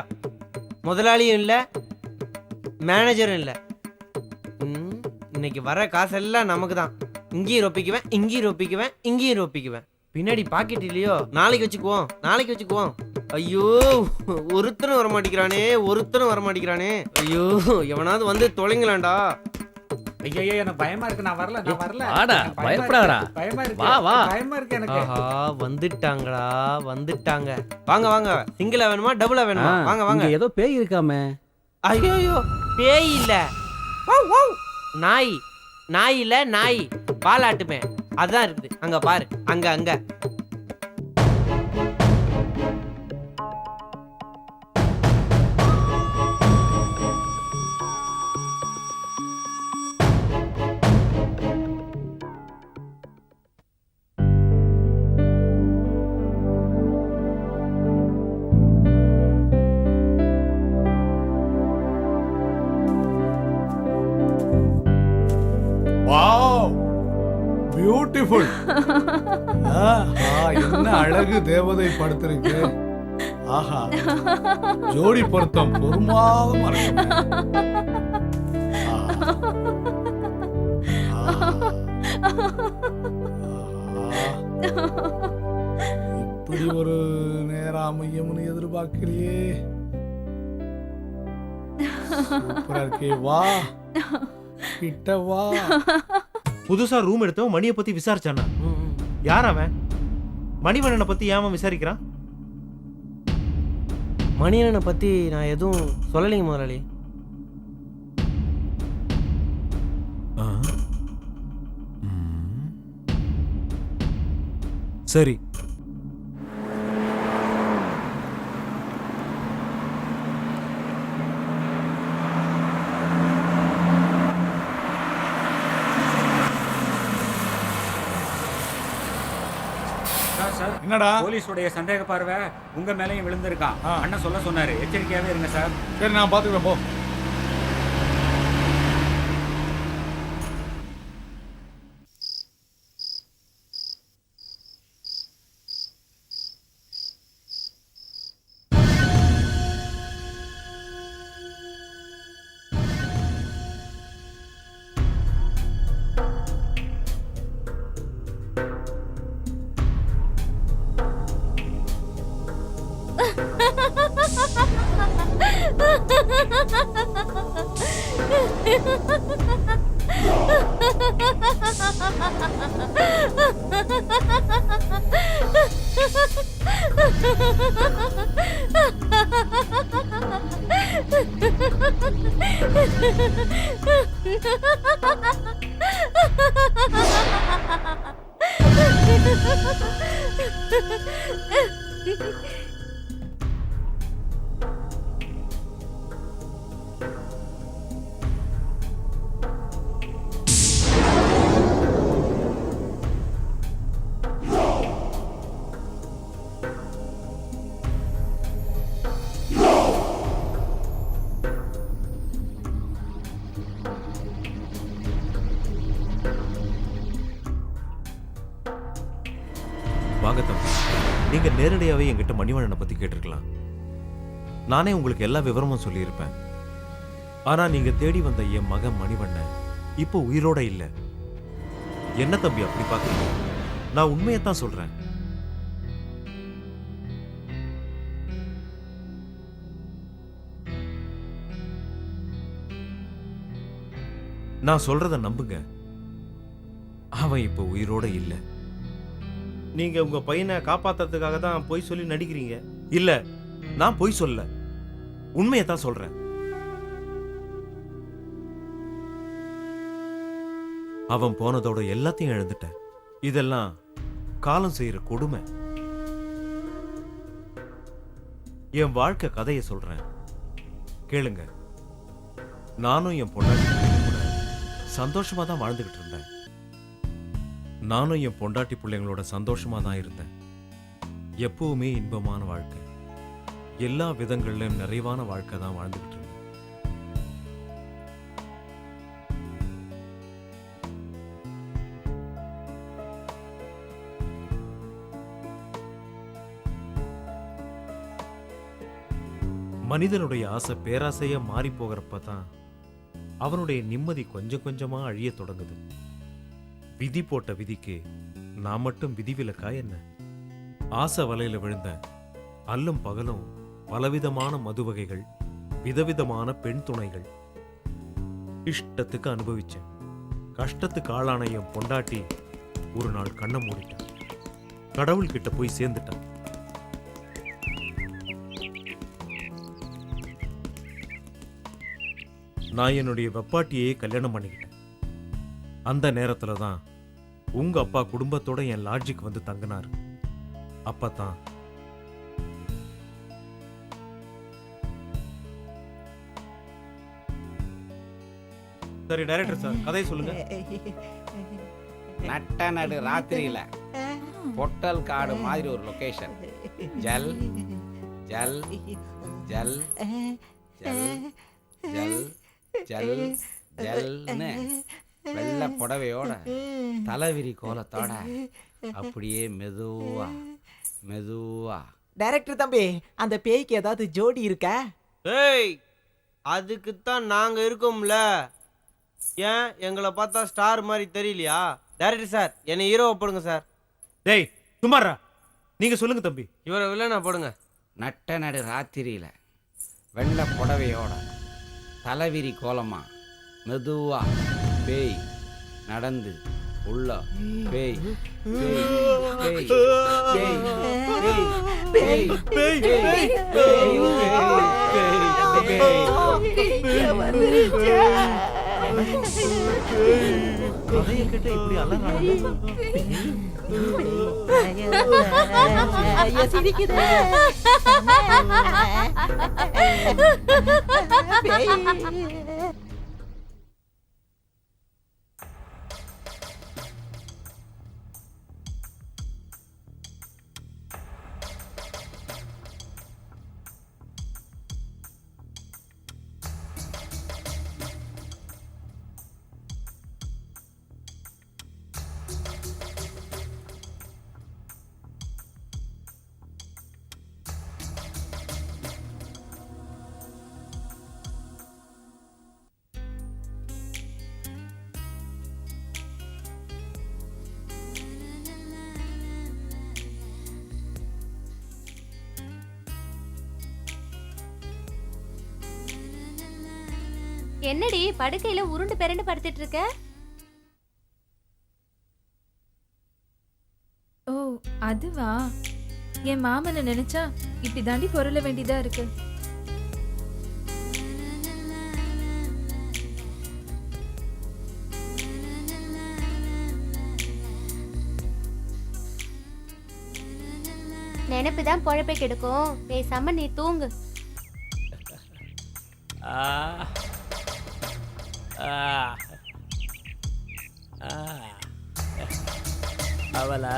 முதலாளியும் இல்லை, மேனேஜரும் இல்லை. இன்னைக்கு வர காசெல்லாம் நமக்கு தான். இங்கேயும் ரொப்பிக்குவேன், இங்கேயும் ரொப்பிக்குவேன், இங்கேயும் ரொப்பிக்குவேன். பின்னாடி பாக்கெட் இல்லையோ, நாளைக்கு வச்சுக்குவோம், நாளைக்கு வச்சுக்குவோம். ஐயோ, ஒருத்தனும் வரமாட்டேங்கிறானே, ஒருத்தனும் வரமாட்டேங்கிறானே. ஐயோ, எவனாவது வந்து தொலைங்களாண்டா. ஐயோ, எனக்கு பயமா இருக்கு. நான் வரல, நான் வரல. வாடா, பயப்படாதடா. பயமா இருக்கு. வா, வா. பயமா இருக்கு எனக்கு. ஆஹா, வந்துட்டாங்கடா, வந்துட்டாங்க. வாங்க வாங்க. சிங்கிளா வேணுமா டபுளா வேணுமா? வாங்க வாங்க. ஏதோ பேய் இருக்காமே. ஐயோ, பேய் இல்ல, நாய். நாய் இல்ல, நாய். பாலாட்டுமே, அதான் இருக்குது. அங்க பாரு, அங்க அங்க. Wow, beautiful. என்ன அழகு தேவதை படுத்திருக்கு. ஆஹா, ஜோடி பொருத்தம் பொறுமாதமா இருக்கு. இப்படி ஒரு நேரம் அமையும்னு எதிர்பார்க்கலையே. சூப்பரா இருக்கே. வா, கிட்ட வா. புதுசா ரூம் எடுத்தவன் மணியை பத்தி விசாரிச்சானா? யார் அவன்? மணிவண்ணனை பத்தி ஏன் விசாரிக்கிறான்? மணியனை பத்தி நான் எதுவும் சொல்லலைங்க முதலாளி. சரி, சார், என்னடா? போலீஸுடைய சந்தேக பார்வை உங்க மேலேயும் விழுந்திருக்கான். அண்ணன் சொல்ல சொன்னாரு, எச்சரிக்கையாவே இருங்க சார். சரி, நான் பாத்துக்கிறேன் போ. வாங்க தம்பி, நீங்க நேரடியாவே என்கிட்ட மணிவண்ணனை பத்தி கேட்டிருக்கலாம். நானே உங்களுக்கு எல்லா விவரமும் சொல்லியிருப்பேன். ஆனா நீங்க தேடி வந்த என் மகன் மணிவண்ணன் இப்போ உயிரோட இல்ல. என்ன தம்பி அப்படி பாக்குறீங்க? நான் உண்மையத்தான் சொல்றேன். நான் சொல்றத நம்புங்க. அவன் இப்போ உயிரோட இல்ல. நீங்க உங்க பையனை காப்பாத்துறதுக்காக தான் பொய் சொல்லி நடிக்கிறீங்க. இல்ல, நான் பொய் சொல்ல, உண்மையத்தான் சொல்றேன். அவன் போனதோட எல்லாத்தையும் இழந்துட்டேன். இதெல்லாம் காலம் செய்யற கொடுமை. என் வாழ்க்கை கதையை சொல்றேன், கேளுங்க. நானும் என் பொண்டாட்டி கூட சந்தோஷமா தான் வாழ்ந்துகிட்டு இருந்தேன். நானும் என் பொண்டாட்டி பிள்ளைங்களோட சந்தோஷமா தான் இருந்தேன். எப்பவுமே இன்பமான வாழ்க்கை, எல்லா விதங்களிலும் நிறைவான வாழ்க்கை தான் வாழ்ந்துகிட்டு இருந்தேன். மனிதனுடைய ஆசை பேராசையா மாறி போகிறப்ப தான் அவனுடைய நிம்மதி கொஞ்சம் கொஞ்சமா அழிய தொடங்குது. விதி போட்ட விதிக்கு நான் மட்டும் விதிவிலக்கா என்ன? ஆசை வலையில விழுந்த அல்லும் பகலும் பலவிதமான மது வகைகள், விதவிதமான பெண் துணைகள் இஷ்டத்துக்கு அனுபவிச்சேன். கஷ்டத்துக்கு ஆளான என் பொண்டாட்டி ஒரு நாள் கண்ணை மூடிட்டான். கடவுள் கிட்ட போய் சேர்ந்துட்டான். நான் என்னுடைய வெப்பாட்டியே கல்யாணம் பண்ணிக்கிட்டேன். அந்த நேரத்துல தான் உங்க அப்பா குடும்பத்தோட என் லாட்ஜுக்கு வந்து தங்கினாரு. அப்பதான் சரி டைரக்டர் சார், கதையை சொல்லுங்க. நட்ட நடு ராத்திரியில பொட்டல் காடு மாதிரி ஒரு லொகேஷன். ஜல் ஜல் ஜல் ஜல் ஜல் ஜல் ஜல்னு வெள்ளை புடவையோட தலைவிரி கோலத்தோட அப்படியே மெதுவா மெதுவா. டைரக்டர் தம்பி, அந்த பேய்க்கு ஏதாவது ஜோடி இருக்கா? ஏய், அதுக்குத்தான் நாங்க இருக்கோம்ல. ஏன் எங்களை பார்த்தா ஸ்டார் மாதிரி தெரியலையா? டைரக்டர் சார், என்னை ஹீரோவை போடுங்க சார். டேய் சுமாரா, நீங்க சொல்லுங்க தம்பி. இவரை வில்லனா போடுங்க. நட்ட நடு ராத்திரியில வெள்ளை புடவையோட தலைவிரி கோலமா மெதுவா பேய் நடந்து உள்ள பேய் பேய் பேய் பேய் பேய் பேய் பேய் கதையை கேட்ட இப்படி அலறாங்க. என்னடி படுக்கையில உருண்டு பெரண்டு படுத்துட்டு இருக்க? ஓ அதுவா, என் மாமனை நினைச்சா இப்படி தாண்டி பொருள வேண்டியதா இருக்கு. நினைப்புதான் பொழப்பை கெடுக்கும். பேசாம நீ தூங்கு. அவளை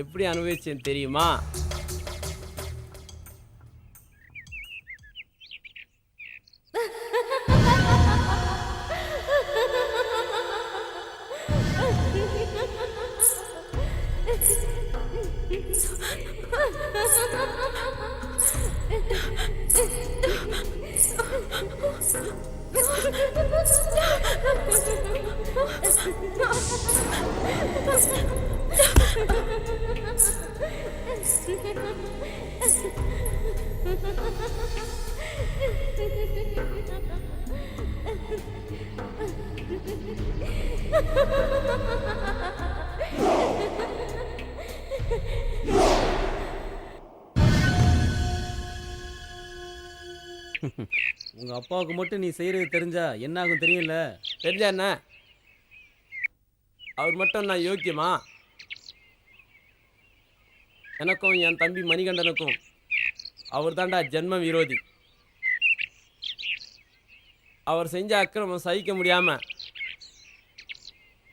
எப்படி அனுபவிச்சேன்னு தெரியுமா? உங்க அப்பாவுக்கு மட்டும் நீ செய்யறது தெரிஞ்சா என்ன ஆகும் தெரியும்ல? தெரிஞ்சா என்ன? அவர் மட்டும் நான் யோக்கியமா? எனக்கும் என் தம்பி மணிகண்டனுக்கும் அவர் தாண்டா ஜென்ம விரோதி. அவர் செஞ்ச அக்கிரமம் சகிக்க முடியாம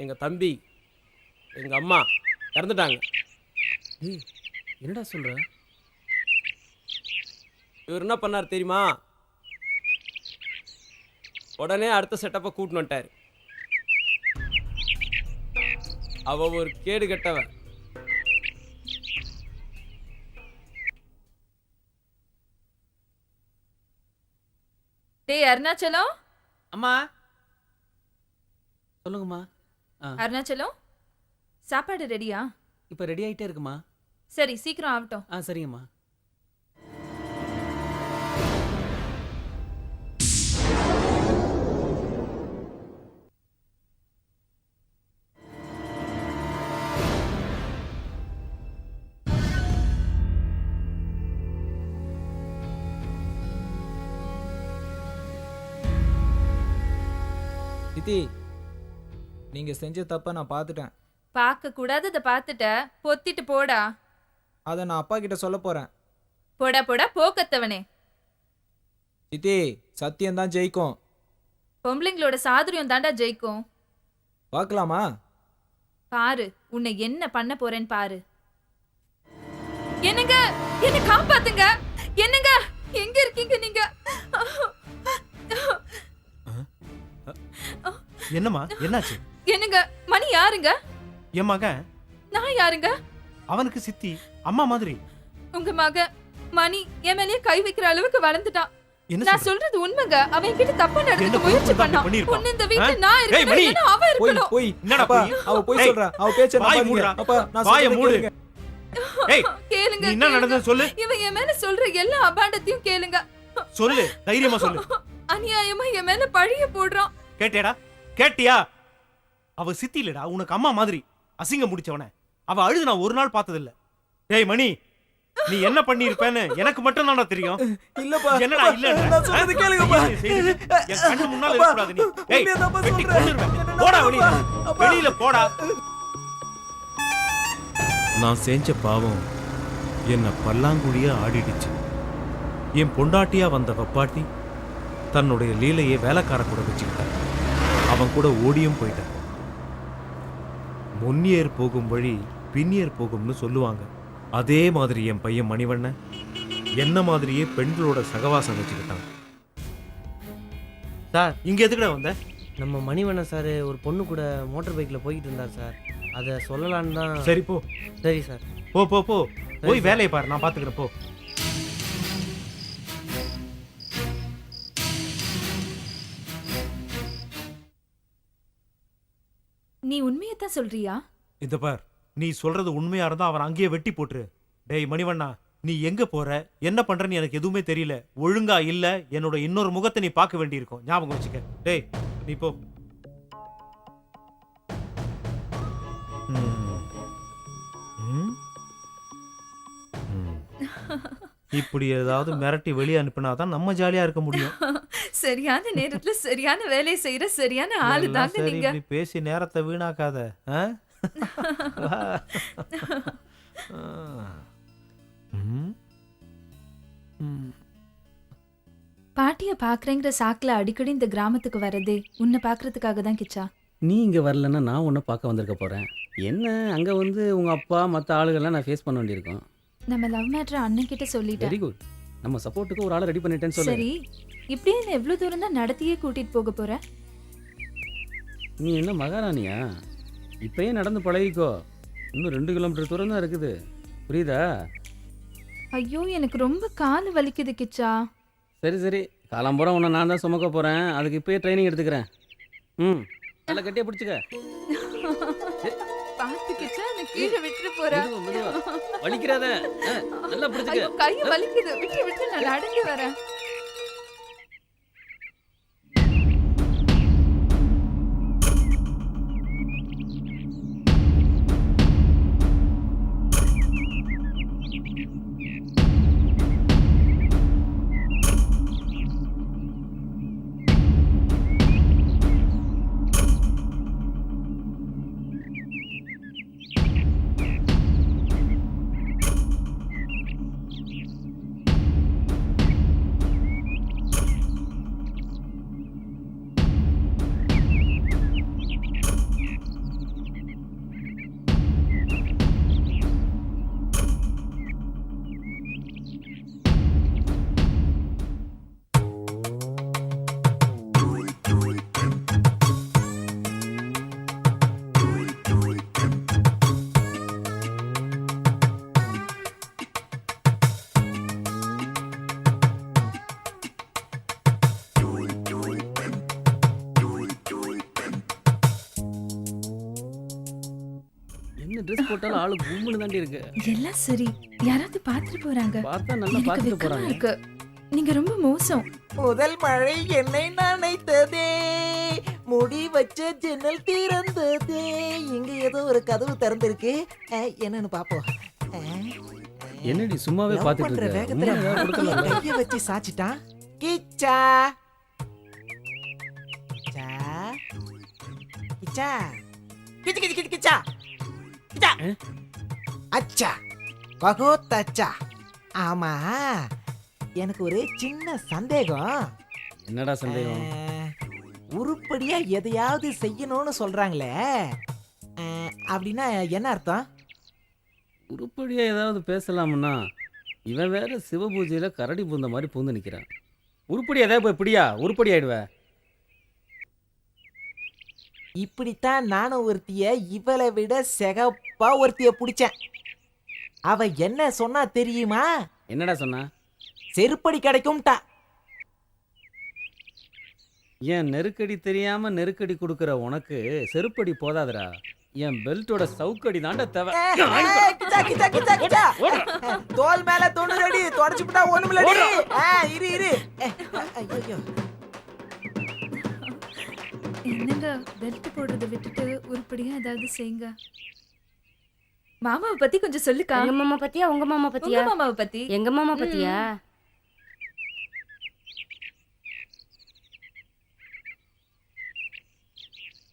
எங்க தம்பி எங்க அம்மா இறந்துட்டாங்க. என்னடா சொல்ற? இவர் என்ன பண்ணார் தெரியுமா? உடனே அடுத்த செட்டப்பை கூட்டின்னு வந்துட்டார். அவ ஒரு கேடு கெட்டவன். டேய் அருணாச்சலம். அம்மா சொல்லுங்கம்மா. அருணாச்சலம், சாப்பாடு ரெடியா? இப்போ ரெடி ஆயிட்டே இருக்குமா? சரி சீக்கிரம் ஆகட்டும். சரிங்கம்மா. சித்தி, நீங்க செஞ்ச தப்ப நான் பார்த்துட்டேன். பார்க்க கூடாதத பார்த்துட்ட, பொத்திட்டு போடா. அதை நான் அப்பா கிட்ட சொல்ல போறேன். போடா போடா போக்கத்தவனே. சித்தி, சத்தியம் தான் ஜெயிக்கும். பொம்பளைங்களோட சாதுரியம் தாண்டா ஜெயிக்கும். பார்க்கலாமா? பாரு உன்னை என்ன பண்ண போறேன்னு பாரு. என்னங்க, என்ன காப்பாத்துங்க. என்னங்க, எங்க இருக்கீங்க நீங்க? என்னம்மா என்னாச்சு? என்னங்க, மணி யாருங்க? என் மகன். நான் யாருங்க? அவனுக்கு சித்தி அம்மா மாதிரி. உங்க மகன் மணி என் மேலயே கை வைக்கிற அளவுக்கு வளர்ந்துட்டான். என்ன நான் சொல்றது உண்மைங்க. அவன் கிட்ட தப்பா நடந்துக்க முயற்சி பண்ணான். உன்ன இந்த வீட்ல நான் இருக்கணும், அவ இருக்கணும். போய் என்னடா போய்? அவ போய் சொல்றா. அவ பேச்ச நம்பாதீங்க. அப்பா நான் சொல்றத கேளுங்க. ஏய் கேளுங்க. என்ன நடந்தது சொல்லு. இவன் என் மேல சொல்ற எல்லா அபாண்டத்தையும் கேளுங்க. சொல்லு, தைரியமா சொல்லு. அநியாயமா என் மேல பழிய போடுறான். கேட்டேடா? கேட்டியா? அவ சித்தி இல்லடா, உனக்கு அம்மா மாதிரி. அசிங்கம் முடிச்சவன. அவ அழுது நான் ஒரு நாள் பார்த்ததில்ல. டேய் மணி, நீ என்ன பண்ணி இருப்பேன்னு எனக்கு மட்டும் தான்டா தெரியும். இல்லப்பா. என்னடா இல்ல? நான் சொல்றது கேளுங்கப்பா. என் கண்ணு முன்னால இருக்க கூடாது நீ. ஏய் வெட்டி கொன்னுருவேன். போடா வெளிய. வெளியில போடா. நான் செஞ்ச பாவம் என்ன பல்லாங்குழியா ஆடிடுச்சு. என் பொண்டாட்டியா வந்த வப்பாட்டி தன்னுடைய லீலையை வேலைக்கார கூட வச்சுக்கிட்டான். அவன் கூட ஓடியும் போயிட்டான். முன்னியர் போகும் வழி பின்னியர் போகும்னு சொல்லுவாங்க. அதே மாதிரி என் பையன் மணிவண்ணன் என்ன மாதிரியே பெண்களோட சகவாசம் வச்சுக்கிட்டான். சார், இங்க எதுக்குடா வந்த? நம்ம மணிவண்ணன் சார் ஒரு பொண்ணு கூட மோட்டார் பைக்கில் போய்கிட்டு இருந்தார் சார். அதை சொல்லலான்னு தான். சரி போ. சரி சார். போ போ போ. போய் வேலையை பாரு, நான் பாத்துக்கிறேன். போ. நீ உண்மையத்தான் சொல்றியா? இந்த பார், நீ சொல்றது உண்மையா இருந்தா அவன் அங்கேயே வெட்டி போட்டுரு. டேய் மணிவண்ணா, நீ எங்க போற என்ன பண்றன்னு எனக்கு எதுவுமே தெரியல. ஒழுங்கா இல்ல என்னோட இன்னொரு முகத்தை நீ பார்க்க வேண்டியிருக்கும். ஞாபகம் வச்சுக்க. டேய் நீ போ. இப்படி ஏதாவது மிரட்டி வெளியே அனுப்பினாதான் நம்ம ஜாலியா இருக்க முடியும். சரியான நேரத்துல சரியான வேலையை செய்யற சரியான ஆளு எல்லாம் தாங்க சரி, நீங்க. இப்படி பேசி நேரத்தை வீணாக்காத. ஆ? ம். பாட்டிய பாக்குறேங்கிற சாக்குல அடிக்கடி இந்த கிராமத்துக்கு வரதே உன்னை பாக்குறதுக்காக தான் கிச்சா. நீ இங்கே வரலன்னா நான் உன்னை பார்க்க வந்திருக்க போகிறேன். என்ன அங்கே வந்து உங்கள் அப்பா மற்ற ஆளுகள்லாம் நான் ஃபேஸ் பண்ண வேண்டியிருக்கோம். நம்ம லவ் மேட்ரு அண்ணன் கிட்ட சொல்லிட்டேன். Very good. நம்ம சப்போர்ட்டுக்கு ஒரு ஆளை ரெடி பண்ணிட்டேன்னு சொல்லு. சரி, இப்படியே என்ன எவ்வளவு தூரம் தான் நடத்தியே கூட்டிட்டு போக போற? நீ என்ன மகாராணியா? இப்பயே நடந்து பழகிக்கோ. இன்னும் 2 கிலோமீட்டர் தூரம் தான் இருக்குது. புரியுதா? ஐயோ, எனக்கு ரொம்ப கால் வலிக்குது கிச்சா. சரி சரி, காலம்புற உன்னை நான் தான் சுமக்க போகிறேன். அதுக்கு இப்பயே ட்ரைனிங் எடுத்துக்கிறேன். ம், நல்லா கட்டியாக பிடிச்சிக்க. பாத்து கிச்சா, நான் கீழே விட்டுட்டு போறேன். மெதுவா, மெதுவா. வலிக்கிறாத. நல்லா பிடிச்சிக்க. ஐயோ, கை வலிக்குது. விட்டு விட்டு நான் நடந்து வரேன். என்ன ட்ரெஸ் போட்டாலும் ஆளு கும்முன்னு தாண்டி இருக்கு. எல்லாம் சரி, யாராவது பாத்துட்டு போறாங்க. பார்த்தா நல்லா எனக்கு பார்த்துட்டு வெக்கமா போறாங்க. இருக்கு. நீங்க ரொம்ப மோசம். முதல் மழை என்னை நனைத்ததே, முடி வச்ச ஜன்னல் திறந்ததே. இங்க ஏதோ ஒரு கதவு திறந்திருக்கு. என்னன்னு பாப்போம். என்னடி சும்மாவே Love பார்த்துட்டு பண்ற இருக்க? வேகத்துல உண்மையா கொடுக்கல. கைய வச்சு சாச்சிட்டான். கிச்சா கிச்சா கிச்சா கிச்சு கிச்சு கிச்சு கிச்சா கிச்சா. அச்சா பகோத் அச்சா. ஆமா, எனக்கு ஒரு சின்ன சந்தேகம். என்னடா சந்தேகம்? உருப்படியா எதையாவது செய்யணும்னு சொல்றாங்களே, அப்படின்னா என்ன அர்த்தம்? உருப்படியா ஏதாவது பேசலாம்னா இவன் வேற சிவ பூஜையில கரடி பூந்த மாதிரி பூந்து நிக்கிறான். உருப்படி ஏதாவது போய் பிடியா, உருப்படி ஆயிடுவ. இப்படித்தான் நானும் ஒருத்திய இவளை விட செகப்பா ஒருத்திய பிடிச்சேன். அவ என்ன சொன்னா தெரியுமா? என்னடா சொன்னா? செருப்படி கிடைக்கும்டா. என் நெருக்கடி தெரியாம நெருக்கடி கொடுக்கற உனக்கு செருப்படி போதாதுடா. என் பெல்ட்டோட சவுக்கடி தாண்ட தேவை. கிச்சா, கிச்சா, கிச்சா, கிச்சா. தோல் மேல 90 அடி தொடச்சு விட்டா ஒண்ணுமில்லடி. இரு இரு. ஐயோ, என்னங்க பெல்ட் போடுறத விட்டுட்டு உருப்படியா ஏதாவது செய்யுங்க. மாமாவை பத்தி கொஞ்சம் சொல்லுக்கா. எங்க மாமா பத்தியா உங்க மாமா பத்தியா? உங்க மாமாவை பத்தி. எங்க மாமா பத்தியா?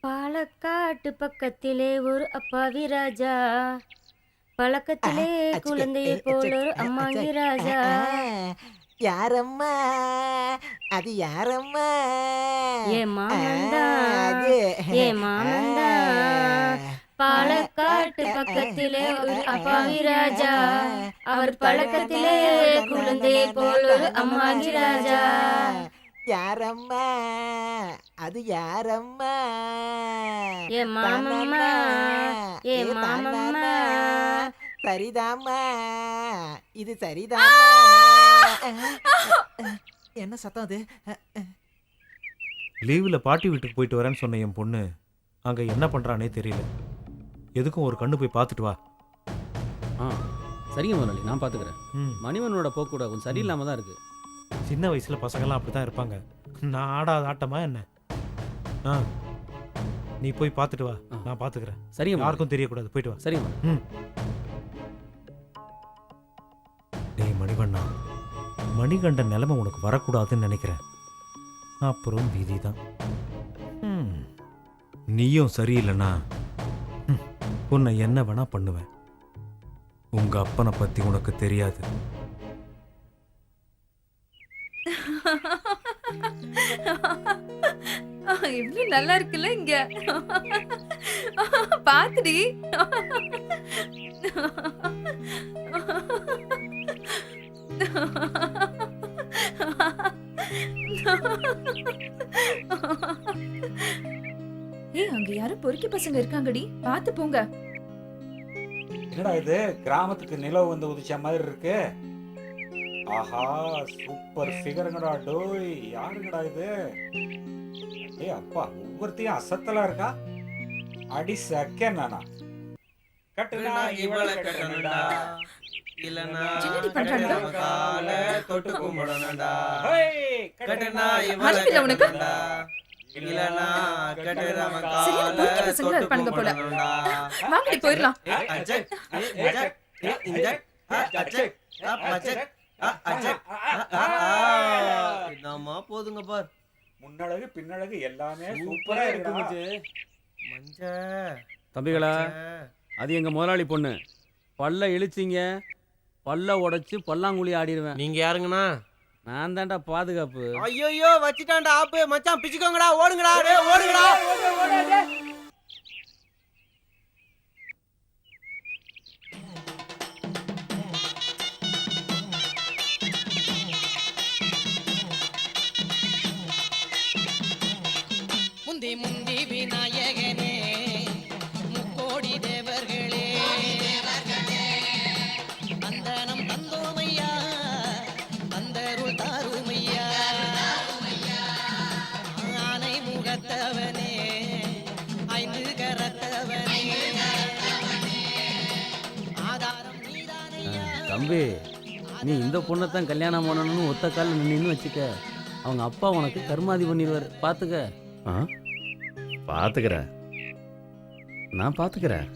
பாலக்காட்டு பக்கத்திலே ஒரு அப்பாவி ராஜா, பழக்கத்திலே குழந்தையை போல ஒரு அம்மாங்கி ராஜா. யாரம்மா அது? யாரம்மா? ஏ மாமந்தா, ஏ மாமந்தா, பாலக்காட்டு பக்கத்திலே ஒரு அப்பாவி ராஜா, அவர் பழக்கத்திலே குழந்தையை போல ஒரு அம்மாங்கி ராஜா. யாரம்மா அது? யாரம்மா? ஏ மாமம்மா, ஏ மாமம்மா. சரிதாம்மா, இது சரிதாம்மா. என்ன சத்தம் அது? லீவில் பாட்டி வீட்டுக்கு போயிட்டு வரேன்னு சொன்ன என் பொண்ணு அங்கே என்ன பண்ணுறானே தெரியல. எதுக்கும் ஒரு கண்ணு போய் பார்த்துட்டு வா. சரிங்க முதலாளி, நான் பார்த்துக்கிறேன். ம். மணிவண்ணனோட போக்கு கூட கொஞ்சம் சரியில்லாம தான் இருக்கு. சின்ன வயசுல பசங்கெல்லாம் அப்படிதான் இருப்பாங்க. நான் ஆடாத ஆட்டமா என்ன? ஆ, நீ போய் பார்த்துட்டு வா, ஆ. நான் பார்த்துக்கிறேன். சரிங்க முதலாளி. யாருக்கும் தெரியக்கூடாது, போயிட்டு வா. சரிங்க முதலாளி. ம். டேய் மணிவண்ணா, மணிகண்டன் நிலைமை உனக்கு வரக்கூடாதுன்னு நினைக்கிறேன். அப்புறம் விதி தான். நீயும் சரியில்லைன்னா உன்னை என்ன வேணா பண்ணுவேன். உங்க அப்பனை பத்தி உனக்கு தெரியாது. இவ்ளோ நல்லா இருக்குல்ல இங்க. பாத்துடி. ஏய், அங்க யாரும் பொறுக்கி பசங்க இருக்காங்கடி, பாத்து போங்க. என்னடா இது கிராமத்துக்கு நிலவு வந்து உதிச்ச மாதிரி இருக்கு. ஆஹா, சூப்பர் ஃபிகருங்கடா. டோய், யாருங்கடா இது? ஏய் அப்பா, ஒவ்வொருத்தையும் அசத்தலா இருக்கா. அடி செகண்ட் நானா கட்டுனா இவள கட்டணும்டா, இல்லனா என்னடி பண்றாங்க? கால தொட்டு கும்பிடணும்டா. ஹேய், கட்டுனா இவள அறிவில்ல உனக்கு? கட்டணும்டா, இல்லனா கட்டுறவ சரியான கால பொறுக்கி பசங்களா தொட்டு இருப்பானுங்க போல. கும்பிடணும்டா. வாங்கடி போயிடலாம். அஜக் அஜக் இஞ்சக் அஜக் அஜக் அஜக். என்னம்மா போதுங்க பார். முன்னழகு பின்னழகு எல்லாமே சூப்பரா இருக்கு மச்சி. மஞ்ச தம்பிகளா, அது எங்க முதலாளி பொண்ணு. பல்ல இழிச்சிங்க, பல்ல உடைச்சு பல்லாங்குழி ஆடிடுவேன். நீங்க யாருங்கண்ணா? நான் தான்டா பாதுகாப்பு. ஐயோ வச்சிட்டான்டா ஆப்பு. மச்சான் பிச்சுக்கோங்கடா, ஓடுங்கடா, டேய் ஓடுங்கடா. முந்தி முந்தி விநாயகனே, முக்கோடி தேவர்களே, வந்தனம் தந்தோமையா, வந்தருள் தாருமையா, ஆனை முகத்தவனே, ஐந்து கரத்தவனே, ஆதாரம் நீதானையா. தம்பி, நீ இந்த பொண்ணைத்தான் கல்யாணம் பண்ணணும்னு ஒத்த காலில் நின்னு வச்சுக்க. அவங்க அப்பா உனக்கு கர்மாதி பண்ணிடுவார், பார்த்துக்க. ஆ, பார்த்துக்கிறேன், நான் பார்த்துக்கிறேன்.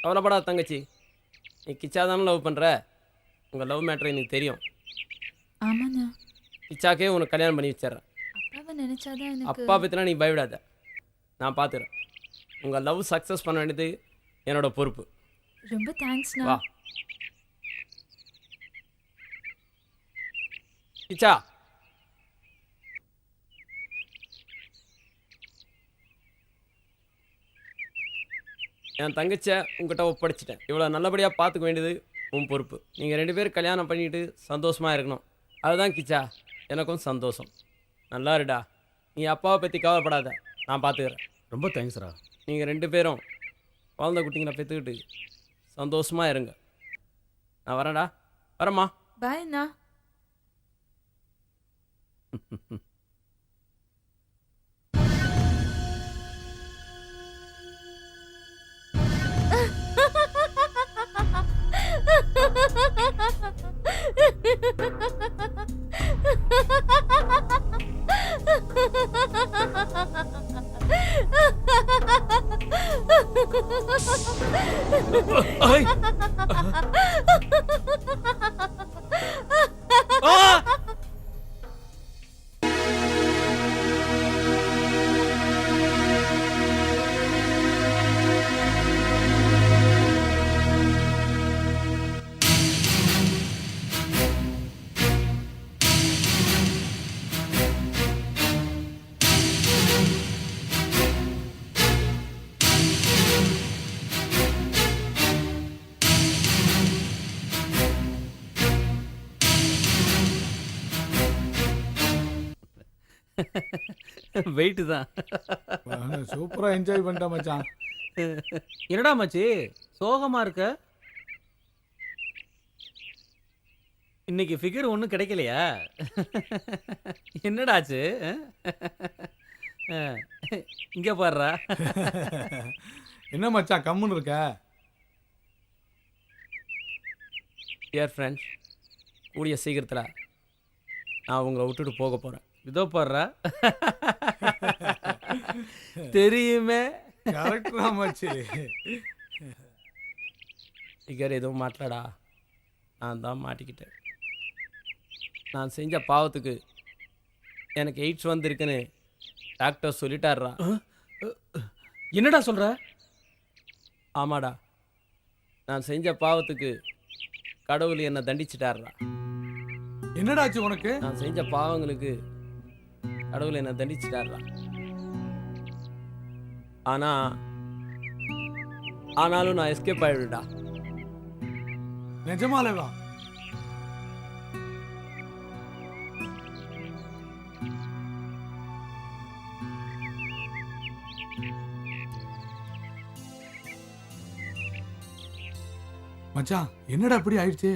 கவலைப்படாத தங்கச்சி, நீ கிச்சா தானே லவ் பண்ணுற, உங்கள் லவ் மேட்ரு எனக்கு தெரியும். ஆமாண்ணா, கிச்சாக்கே உனக்கு கல்யாணம் பண்ணி வச்சிடுறேன். அப்பாவை நினைச்சாதான் எனக்கு. அப்பா பற்றினா நீ பயப்படாத, நான் பார்த்துக்கிறேன். உங்கள் லவ் சக்ஸஸ் பண்ண வேண்டியது என்னோட பொறுப்பு. ரொம்ப தேங்க்ஸ்ண்ணா. வா கிச்சா. என் தங்கச்சியை உங்ககிட்ட ஒப்படைச்சிட்டேன். இவ்வளோ நல்லபடியாக பார்த்துக்க வேண்டியது உன் பொறுப்பு. நீங்கள் 2 பேரும் கல்யாணம் பண்ணிட்டு சந்தோஷமாக இருக்கணும், அதுதான் கிச்சா எனக்கும் சந்தோஷம். நல்லா இருடா, நீ அப்பாவை பற்றி கவலைப்படாத, நான் பார்த்துக்கிறேன். ரொம்ப தேங்க்ஸ்ரா. நீங்கள் 2 பேரும் குழந்தை குட்டிங்களை பெற்றுக்கிட்டு சந்தோஷமாக இருங்க. நான் வரேன்டா, வரேம்மா. பாய் அண்ணா. வெயிட்டு தான். சூப்பரா என்ஜாய் பண்ணிட்டேன் மச்சான். என்னடா மச்சி சோகமா இருக்க? இன்னைக்கு ஃபிகர் ஒன்றும் கிடைக்கலையா? என்னடாச்சு? இங்க பாருடா. என்ன மச்சான் கம்முன்னு இருக்க? டியர் ஃப்ரெண்ட்ஸ், கூடிய சீக்கிரத்தில் நான் உங்களை விட்டுட்டு போக போகிறேன். இதோ பாருடா. தெரியுமே. கரெக்டா மச்சி. ஃபிகர் எதுவும் மாட்டலடா, நான் தான் மாட்டிக்கிட்டேன். நான் செஞ்ச பாவத்துக்கு எனக்கு எய்ட்ஸ் வந்திருக்குன்னு டாக்டர் சொல்லிட்டாருடா. என்னடா சொல்ற? ஆமாடா, நான் செஞ்ச பாவத்துக்கு கடவுள் என்னை தண்டிச்சிட்டாருடா. என்னடாச்சு உனக்கு? நான் செஞ்ச பாவங்களுக்கு கடவுள் என்னை தண்டிச்சிட்டாருடா. ஆனாலும் நான் எஸ்கேப் ஆயிடுடா. நிஜமாலேவா? மச்சான் என்னடா இப்படி ஆயிடுச்சு?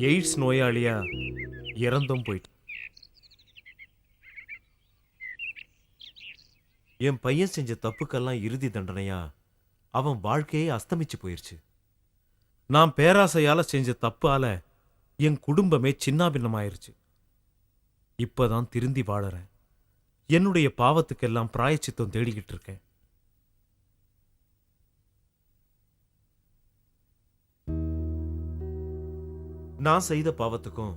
எய்ட்ஸ் நோயாளியா இறந்தும் போயிட்டு. என் பையன் செஞ்ச தப்புக்கெல்லாம் இறுதி தண்டனையா அவன் வாழ்க்கையே அஸ்தமிச்சு போயிருச்சு. நான் பேராசையால செஞ்ச தப்பால என் குடும்பமே சின்னாபின்னமாயிருச்சு. இப்பதான் திருந்தி வாழறேன். என்னுடைய பாவத்துக்கெல்லாம் பிராயச்சித்தம் தேடிக்கிட்டு இருக்கேன். நான் செய்த பாவத்துக்கும்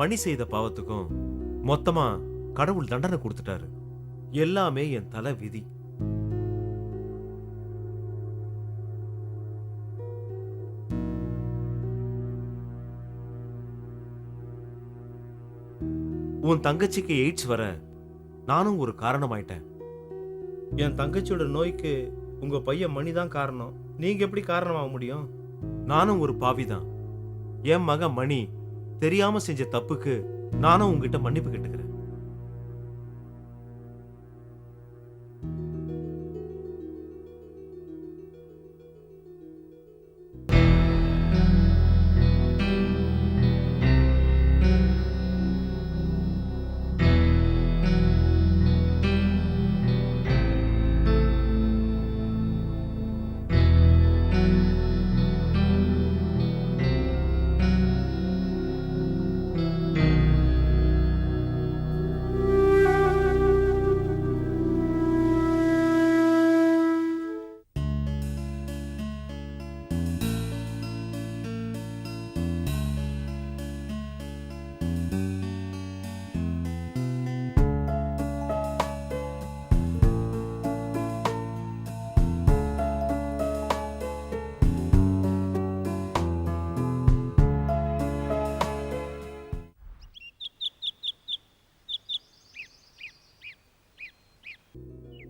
மணி செய்த பாவத்துக்கும் மொத்தமா கடவுள் தண்டனை கொடுத்துட்டாரு. எல்லாமே என் தலை விதி. உன் தங்கச்சிக்கு எய்ட்ஸ் வர நானும் ஒரு காரணமாயிட்டேன். என் தங்கச்சியோட நோய்க்கு உங்க பையன் மணிதான் காரணம். நீங்க எப்படி காரணமாக முடியும்? நானும் ஒரு பாவிதான். என் மகன் மணி தெரியாம செஞ்ச தப்புக்கு நானும் உங்ககிட்ட மன்னிப்பு கேட்டுக்கிறேன்.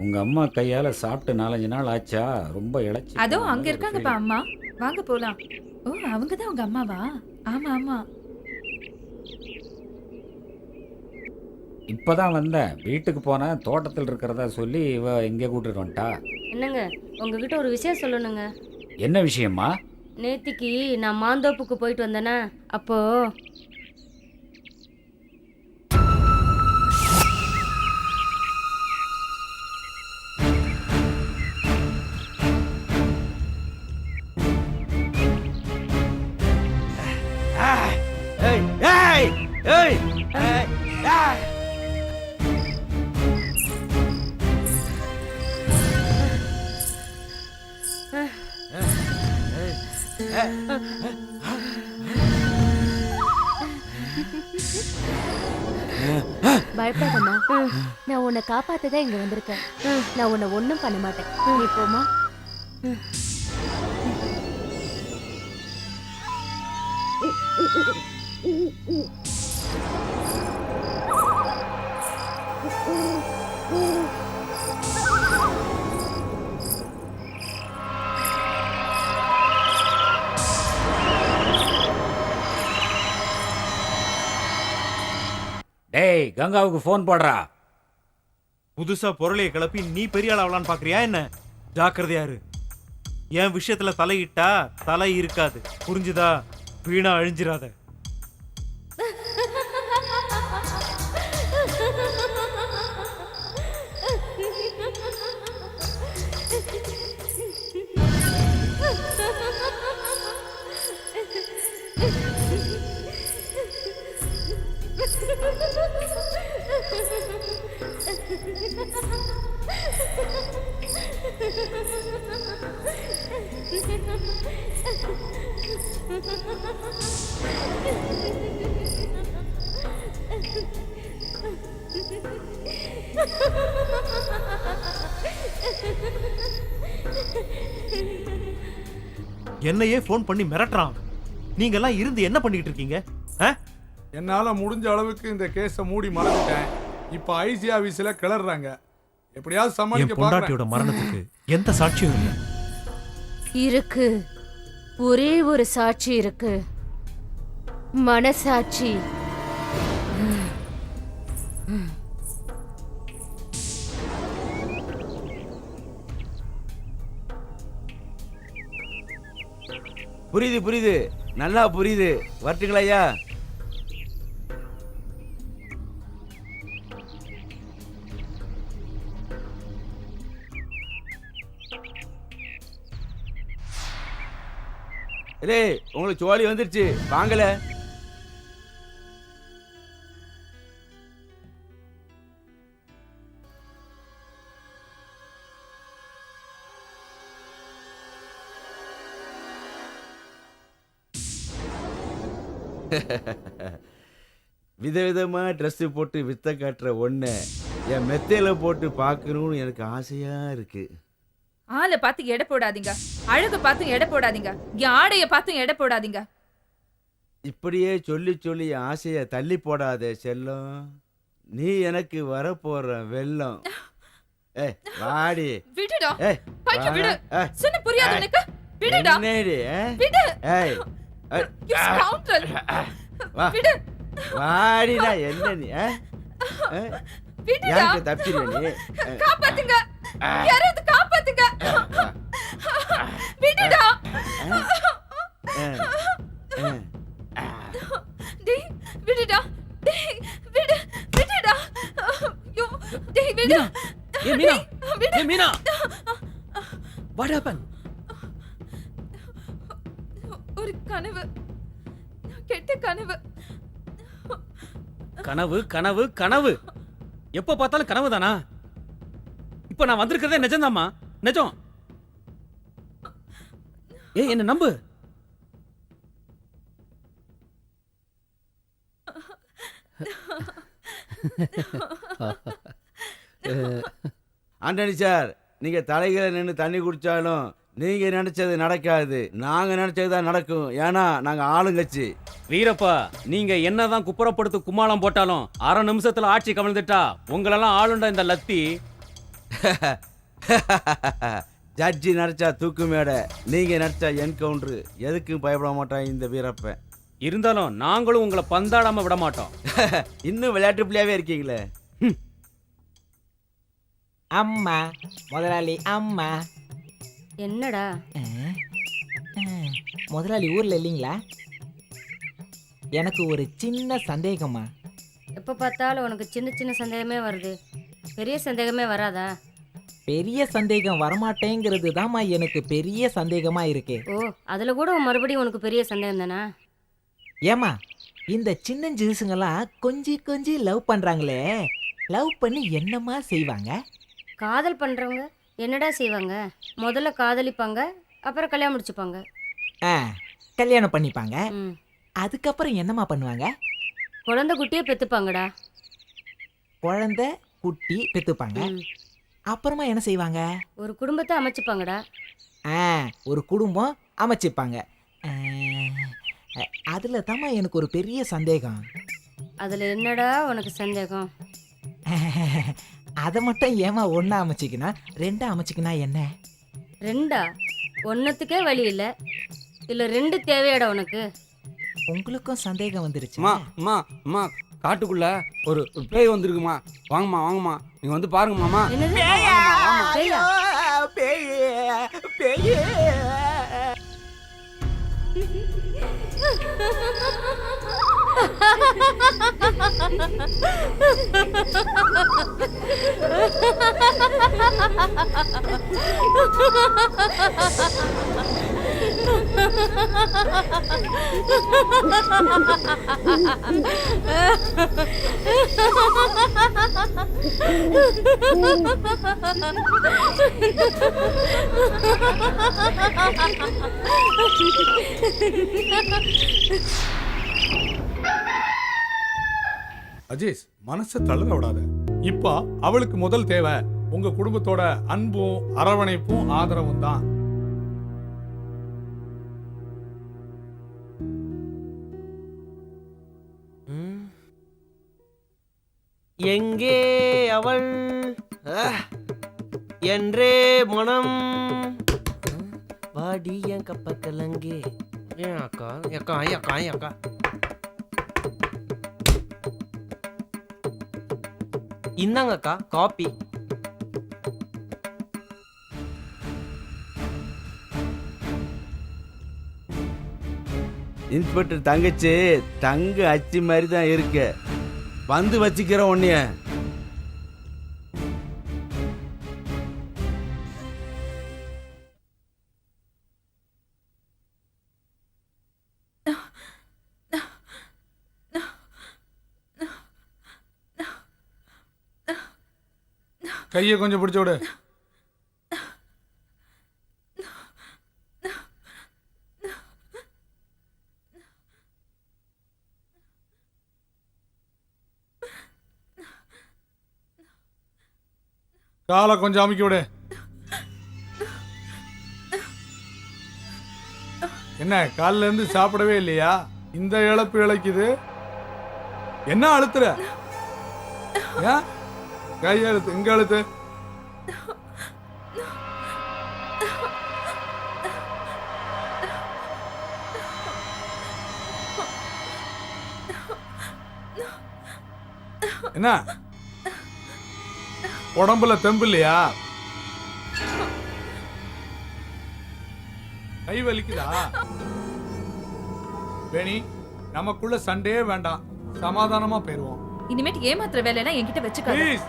உங்க அம்மா கையால சாப்பிட்டு 4-5 நாள் ஆச்சா? ரொம்ப இளைச்சி. அதோ அங்க இருக்காங்கப்பா அம்மா. வாங்க போலாம். ஓ அவங்க தான் உங்க அம்மாவா? ஆமா ஆமா. இப்பதான் வந்தேன். வீட்டுக்கு போனேன், தோட்டத்தில் இருக்கிறதா சொல்லி இவ இங்கே கூட்டிட்டு வந்துட்டா. என்னங்க, உங்ககிட்ட ஒரு விஷயம் சொல்லணுங்க. என்ன விஷயமா? நேத்திக்கு நான் மாந்தோப்புக்கு போயிட்டு வந்தேனா, அப்போ பயப்படாதம்மா, நான் உன்னை காப்பாத்ததான் இங்க வந்திருக்கேன். நான் உன்னை ஒண்ணும் பண்ண மாட்டேன். நீ போமா. டேய், கங்காவுக்கு ஃபோன் போடுறா. புதுசா பொருளைய கிளப்பி நீ பெரிய ஆளாவலான்னு பாக்குறியா என்ன? ஜாக்கிரதையா இரு. என் விஷயத்துல தலையிட்டா தலை இருக்காது, புரிஞ்சுதா? வீணா அழிஞ்சிராத. என்னையே போன் பண்ணி மிரட்டுறான். நீங்க எல்லாம் இருந்து என்ன பண்ணிட்டு இருக்கீங்க? என்னால முடிஞ்ச அளவுக்கு இந்த கேஸை மூடி மறந்துட்டேன். இப்ப ஐசி ஆபீஸ்ல கிளறாங்க. எப்படியாவது சமாளிக்க என் பொண்டாட்டியோட மரணத்துக்கு எந்த சாட்சியும் இல்லை. இருக்கு, ஒரே ஒரு சாட்சி இருக்கு. மனசாட்சி. புரியுது புரியுது. நல்லா புரியுது. வரட்டுங்களா ஐயா? ஏய், உங்களுக்கு சோழி வந்துருச்சு, வாங்கல. விதவிதமா ட்ரெஸ் போட்டு வித்த காட்டுற ஒண்ணு என் மெத்தையில போட்டு பார்க்கணும்னு எனக்கு ஆசையா இருக்கு. ஆளை பார்த்து எடை போடாதீங்க, அழக பார்த்து எடை போடாதீங்க, என் ஆடைய பார்த்து எடை போடாதீங்க. இப்படியே சொல்லி சொல்லி என் ஆசைய தள்ளி போடாதே செல்லம். நீ எனக்கு வரப்போற வெள்ளம். ஏய் வாடி. விடுடா. ஏய் பைய விடு. சொன்ன புரியாது உனக்கு? விடுடா. என்னடி? விடு. ஏய் You scoundrel. வா. விடு. வாடிடா. என்ன நீ? விடுடா. யாருக்கு தப்பிச்சிருக்க நீ? காப்பாத்துங்க. யாராவது காப்பாத்துங்க. விடுடா. டேய் விடுடா. டேய் விடு. விடுடா. யோ டேய் விடு. ஏ மீனா. ஏ மீனா. What happened? ஒரு கனவு. கெட்ட கனவு. கனவு கனவு கனவு. எப்போ பார்த்தாலும் கனவு தானா? இப்போ நான் வந்திருக்கிறதே நிஜம்தாம்மா, நிஜம். ஏய் என்ன நம்பு. ஆண்டனி சார், நீங்க தலைகளை நின்று தண்ணி குடிச்சாலும் நீங்க நினைச்சது நடக்காது, நாங்க நினைச்சதுதான் நடக்கும். ஏன்னா நாங்க ஆளுங்கட்சி. வீரப்பா, நீங்க என்னதான் குப்புறப்படுத்து கும்மாளம் போட்டாலும் 1/2 நிமிஷத்துல ஆட்சி கவிழ்ந்துட்டா உங்களெல்லாம் ஆளுண்டா இந்த லத்தி. ஜட்ஜி நடிச்சா தூக்கு மேடை, நீங்க நடிச்சா என்கவுண்டர். எதுக்கும் பயப்பட மாட்டான் இந்த வீரப்பன். இருந்தாலும் நாங்களும் உங்களை பந்தாடாம விட மாட்டோம். இன்னும் விளையாட்டு பிள்ளையாவே இருக்கீங்களே. அம்மா முதலாளி அம்மா. என்னடா? முதலாளி ஊர்ல இல்லைங்களா? எனக்கு ஒரு சின்ன சந்தேகம்மா. எப்போ பார்த்தாலும் உனக்கு சின்ன சின்ன சந்தேகமே வருது, பெரிய சந்தேகமே வராதா? பெரிய சந்தேகம் வரமாட்டேங்கிறது தாம்மா எனக்கு பெரிய சந்தேகமா இருக்கு. ஓ, அதுல கூட மறுபடியும் உனக்கு பெரிய சந்தேகம் தானா? ஏமா இந்த சின்ன ஜூஸுங்கெல்லாம் கொஞ்சி கொஞ்சி லவ் பண்றாங்களே, லவ் பண்ணி என்னம்மா செய்வாங்க? காதல் பண்றவங்க என்னடா செய்வாங்க? முதல்ல காதலிப்பாங்க, அப்புறம் கல்யாணம் முடிச்சுப்பாங்க. கல்யாணம் பண்ணிப்பாங்க. ம். அதுக்கப்புறம் என்னம்மா பண்ணுவாங்க? குழந்தை குட்டியே பெத்துப்பாங்கடா. குழந்தை குட்டி பெத்துப்பாங்க. ம். அப்புறமா என்ன செய்வாங்க? ஒரு குடும்பத்தை அமைச்சுப்பாங்கடா. ஒரு குடும்பம் அமைச்சிப்பாங்க. அதுல தாம்மா எனக்கு ஒரு பெரிய சந்தேகம். அதுல என்னடா உனக்கு சந்தேகம்? அதை மட்டும் ஏமா ஒன்னா அமைச்சிக்கினா 2 அமைச்சிக்கினா என்ன? 2? ஒன்னத்துக்கே வழி இல்ல, இல்ல 2 தேவையாடா உனக்கு? உங்களுக்கும் சந்தேகம் வந்துருச்சு? அம்மா அம்மா காட்டுக்குள்ள ஒரு பேய் வந்திருக்குமா, வாங்கம்மா வாங்கம்மா, நீங்க வந்து பாருங்க மாமா. என்னது? பேயா? பேய். அஜீஸ், மனசை தளர விடாத. இப்ப அவளுக்கு முதல் தேவை உங்க குடும்பத்தோட அன்பும் அரவணைப்பும் ஆதரவும் தான். எங்கே அவள் என்றே மனம் வாடி என் கப்பக்கலங்கே. ஏன் அக்கா அக்கா அக்கா அக்கா இந்தாங்க அக்கா காப்பி. இன்ஸ்பெக்டர் தங்கச்சி தங்க அச்சு மாதிரி தான் இருக்கு. வந்து வச்சுக்கிற உன்னைய. கையை கொஞ்சம் பிடிச்சு விடு. காலை கொஞ்சம் அமுக்கி விடு. என்ன காலில இருந்து சாப்பிடவே இல்லையா? இந்த இழப்பு இழைக்குது. என்ன அழுத்துற? ஏன் கை அழுத்து, இங்க அழுத்து. என்ன உடம்புல தெம்பு இல்லையா? கை வலிக்குதா? வேணி, நமக்குள்ள சண்டையே வேண்டாம், சமாதானமா போயிருவோம். இனிமேட்டு ஏமாத்துற வேலையெல்லாம் என்கிட்ட வச்சுக்காத. ப்ளீஸ்.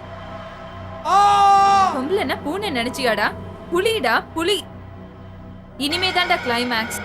பொம்பளைன்னா பூனை நினைச்சியாடா? புலிடா புலி. இனிமே தான்டா கிளைமேக்ஸ்.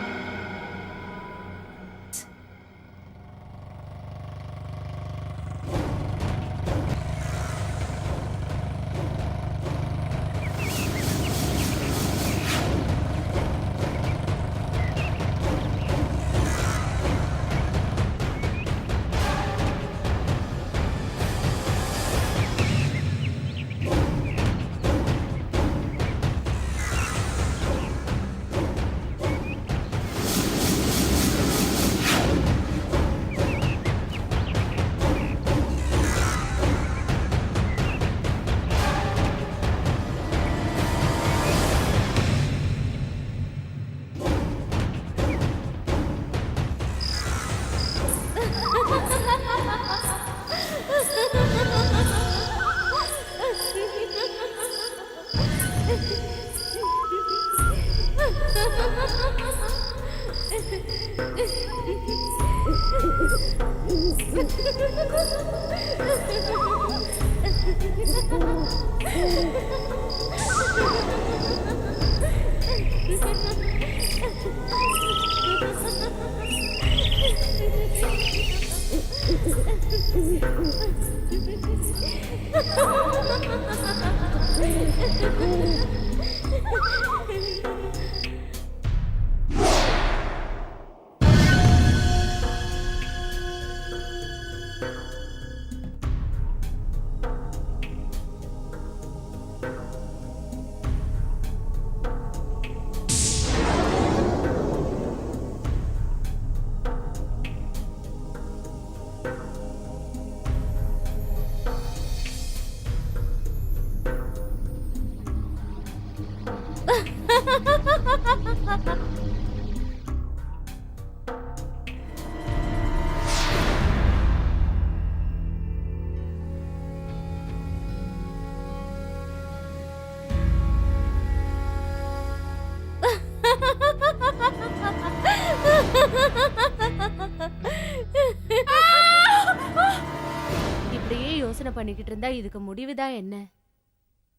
இப்படியே யோசனை பண்ணிக்கிட்டு இருந்தா இதுக்கு முடிவுதான் என்ன?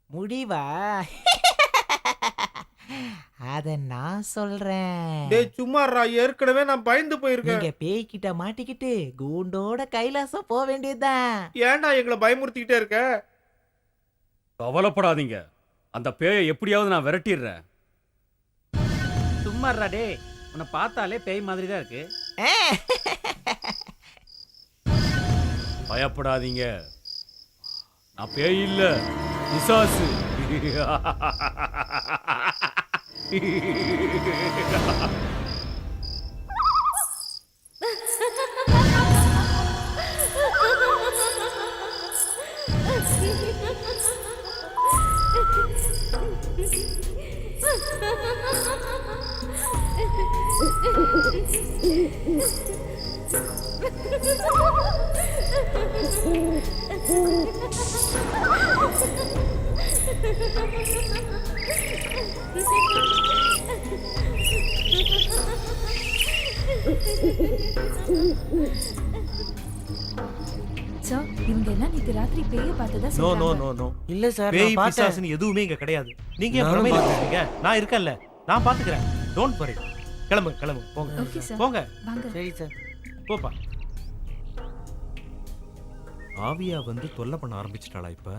முடிவா? அத நான் சொல்றேன். டேய் சும்மாறா, ஏற்கனவே நான் பயந்து போயிருக்கேன். நீங்க பேய்கிட்ட மாட்டிக்கிட்டு கூண்டோட கைலாசம் போக வேண்டியதுதான். ஏன்டா எங்களை பயமுறுத்திக்கிட்டே இருக்க? கவலைப்படாதீங்க, அந்த பேயை எப்படியாவது நான் விரட்டிடுறேன். சும்மாறா டே, உன்னை பார்த்தாலே பேய் மாதிரி தான் இருக்கு. பயப்படாதீங்க, நான் பேய் இல்ல, பிசாசு. சார் இவங்க எல்லாம் நேத்து ராத்திரி பேய பார்த்ததா நோ நோ சொல்றாங்க. நோ நோ இல்ல சார் பேய் நான் பார்த்தேன். பிசாசுன்னு எதுவுமே இங்க கிடையாது. நீங்க ஏன் நானும் பிரமையில பார்த்தேன். இருக்கீங்க? நான் இருக்கேன்ல, நான் பாத்துக்கிறேன். Don't worry. கிளம்புங்க கிளம்புங்க போங்க ஓகே சார் போங்க வாங்க. சரி சார். போப்பா. ஆவியா வந்து தொல்லை பண்ண ஆரம்பிச்சிட்டாளா இப்ப?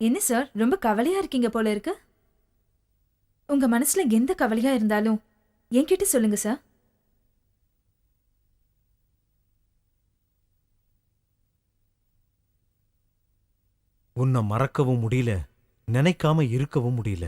என்ன சார் ரொம்ப கவலையா இருக்கீங்க போல இருக்கு. உங்க மனசுல எந்த கவலையா இருந்தாலும் என்கிட்ட சொல்லுங்க சார். உன்னை மறக்கவும் முடியல, நினைக்காம இருக்கவும் முடியல.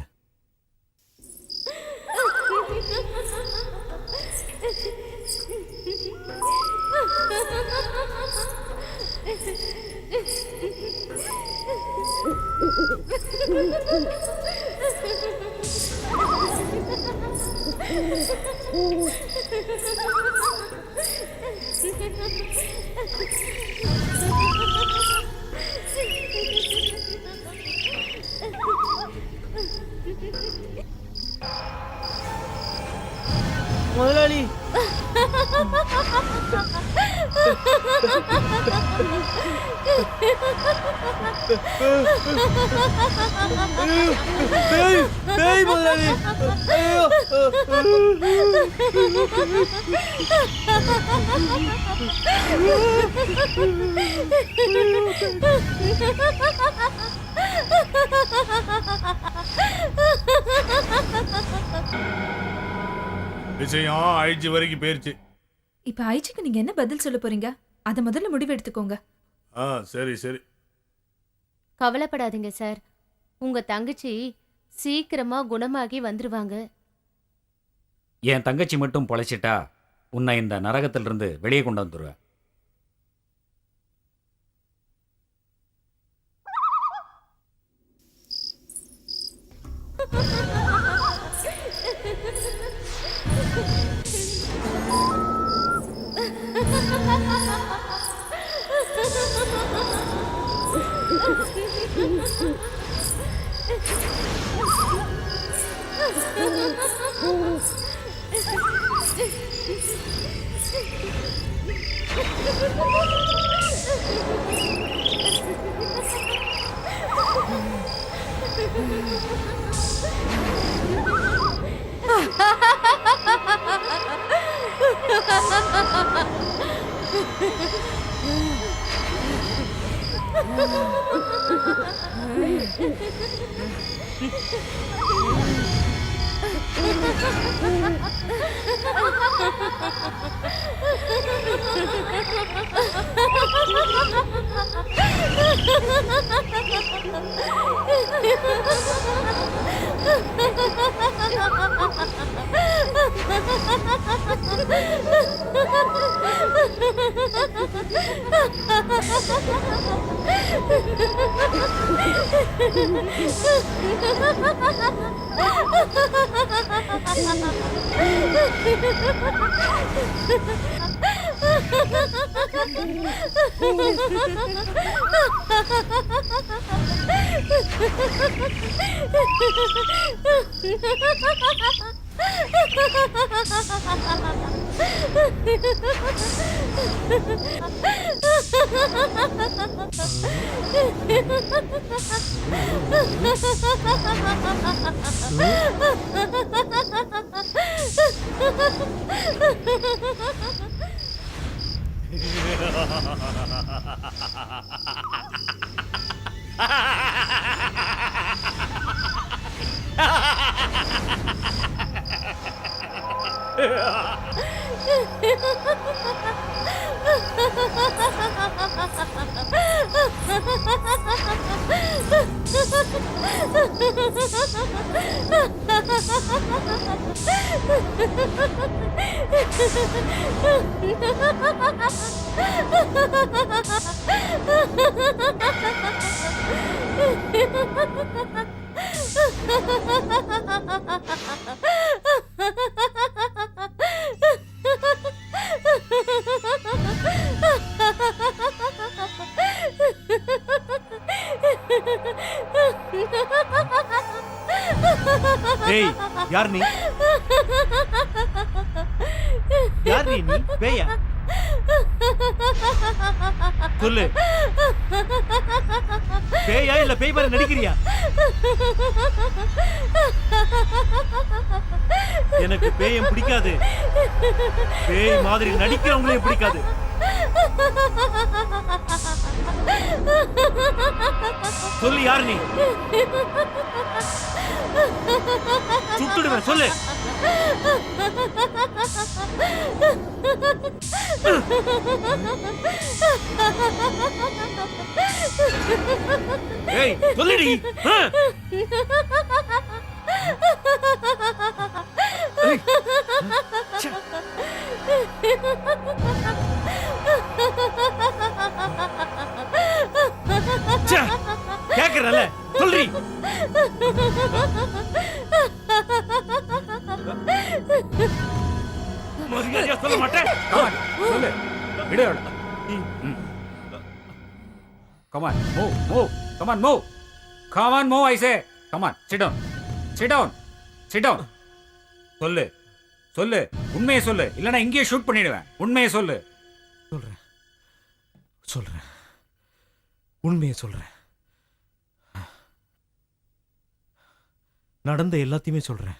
முதலாளி பேய் பேய் முதலாளி. ஐயோ விஷயம் ஐஜி வரைக்கும் போயிருச்சு. இப்ப ஐஜிக்கு நீங்க என்ன பதில் சொல்ல போறீங்க? அத முதல்ல முடிவு எடுத்துக்கோங்க. சரி சரி. கவலைப்படாதீங்க சார். உங்க தங்கச்சி சீக்கிரமா குணமாகி வந்துருவாங்க. என் தங்கச்சி மட்டும் பொழைச்சிட்டா உன்னை இந்த நரகத்திலிருந்து வெளியே கொண்டு வந்துடுவேன். ஏய், யார் நீ? யார் நீ? பேயா? சொல்லு. பேயா இல்ல பேய் மாதிரி நடிக்கிறியா? எனக்கு பேயம் பிடிக்காது. பேய் மாதிரி நடிக்கிறவங்களையும் பிடிக்காது. சொல்லு, யார் நீ? சுட்டுடுவேன், சொல்லு. ஏய், சொல்லுடி. ஏய். ச்சே. ச்சே. கேக்குறல, சொல்றி. மரியாதையா சொல்ல மாட்டேன். சொல்லு, விடு அவளை. Come on, move, move. Come on, move. Come on, move, I say. Come on, sit down. Sit down. Sit down. சொல்லு, சொல்லு, உண்மையை சொல்லு, இல்லைன்னா இங்கேயே ஷூட் பண்ணிடுவேன். உண்மையை சொல்லு. சொல்றேன், சொல்றேன், உண்மையை சொல்றேன். நடந்த எல்லாத்தையுமே சொல்றேன்.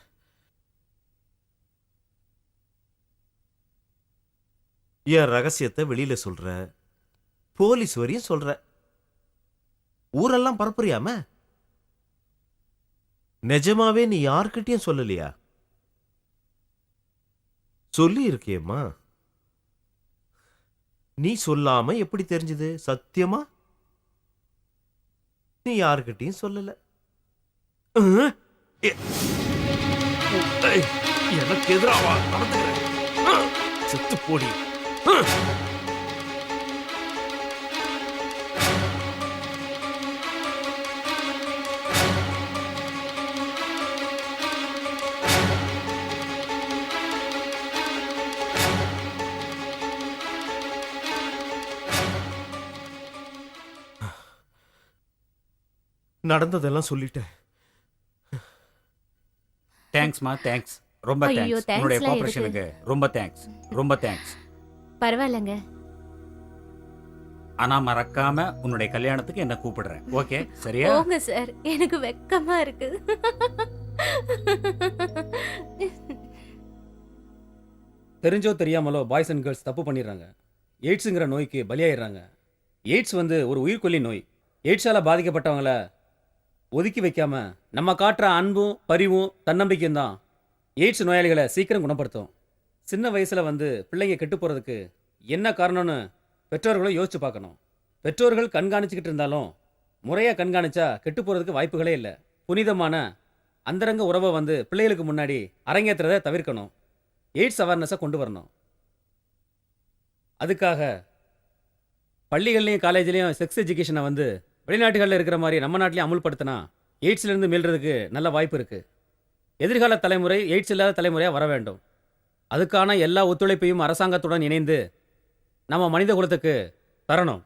என் ரகசியத்தை வெளியில சொல்ற, போலீஸ் வரையும் சொல்ற, ஊரெல்லாம் பரப்புறியாம? நிஜமாவே நீ யார்கிட்டயும் சொல்லலையா? சொல்லி இருக்கியம்மா. நீ சொல்லாம எப்படி தெரிஞ்சது? சத்தியமா நீ யார்கிட்டயும் சொல்லல. எனக்கு எதிராவா நடந்துக்கிறேன்? செத்து போடி. நடந்ததெல்லாம் சொல்லிட்டேன். தேங்க்ஸ்மா, தேங்க்ஸ், ரொம்ப ஐயோ, தேங்க்ஸ். thanks உன்னுடைய எல்லாம் கோஆபரேஷனுக்கு ரொம்ப தேங்க்ஸ், ரொம்ப தேங்க்ஸ். பரவாயில்லங்க. ஆனா மறக்காம உன்னுடைய கல்யாணத்துக்கு என்ன கூப்பிடுறேன். ஓகே, சரியா? போங்க சார், எனக்கு வெக்கமா இருக்கு. தெரிஞ்சோ தெரியாமலோ பாய்ஸ் அண்ட் கேர்ள்ஸ் தப்பு பண்ணிடுறாங்க. எய்ட்ஸுங்கிற நோய்க்கு பலியாயிடுறாங்க. எய்ட்ஸ் வந்து ஒரு உயிர்கொல்லி நோய். எய்ட்ஸால் பாதிக்கப்பட்டவங்கள ஒதுக்கி வைக்காம நம்ம காட்டுற அன்பும் பரிவும் தன்னம்பிக்கையும் தான் எய்ட்ஸ் நோயாளிகளை சீக்கிரம் குணப்படுத்தும். சின்ன வயசில் வந்து பிள்ளைங்க கெட்டு போகிறதுக்கு என்ன காரணம்னு பெற்றோர்களும் யோசிச்சு பார்க்கணும். பெற்றோர்கள் கண்காணிச்சுக்கிட்டு இருந்தாலும் முறையாக கண்காணிச்சா கெட்டு போகிறதுக்கு வாய்ப்புகளே இல்லை. புனிதமான அந்தரங்க உறவை வந்து பிள்ளைகளுக்கு முன்னாடி அரங்கேற்றுறதை தவிர்க்கணும். எய்ட்ஸ் அவேர்னஸை கொண்டு வரணும். அதுக்காக பள்ளிகள்லையும் காலேஜ்லேயும் செக்ஸ் எஜுகேஷனை வந்து வெளிநாட்டுகளில் இருக்கிற மாதிரி நம்ம நாட்டிலையும் அமுல்படுத்தினா எய்ட்ஸ்லேருந்து மீள்றதுக்கு நல்ல வாய்ப்பு இருக்குது. எதிர்கால தலைமுறை எய்ட்ஸ் இல்லாத தலைமுறையாக வர வேண்டும். அதுக்கான எல்லா ஒத்துழைப்பையும் அரசாங்கத்துடன் இணைந்து நம்ம மனித குலத்துக்கு தரணும்.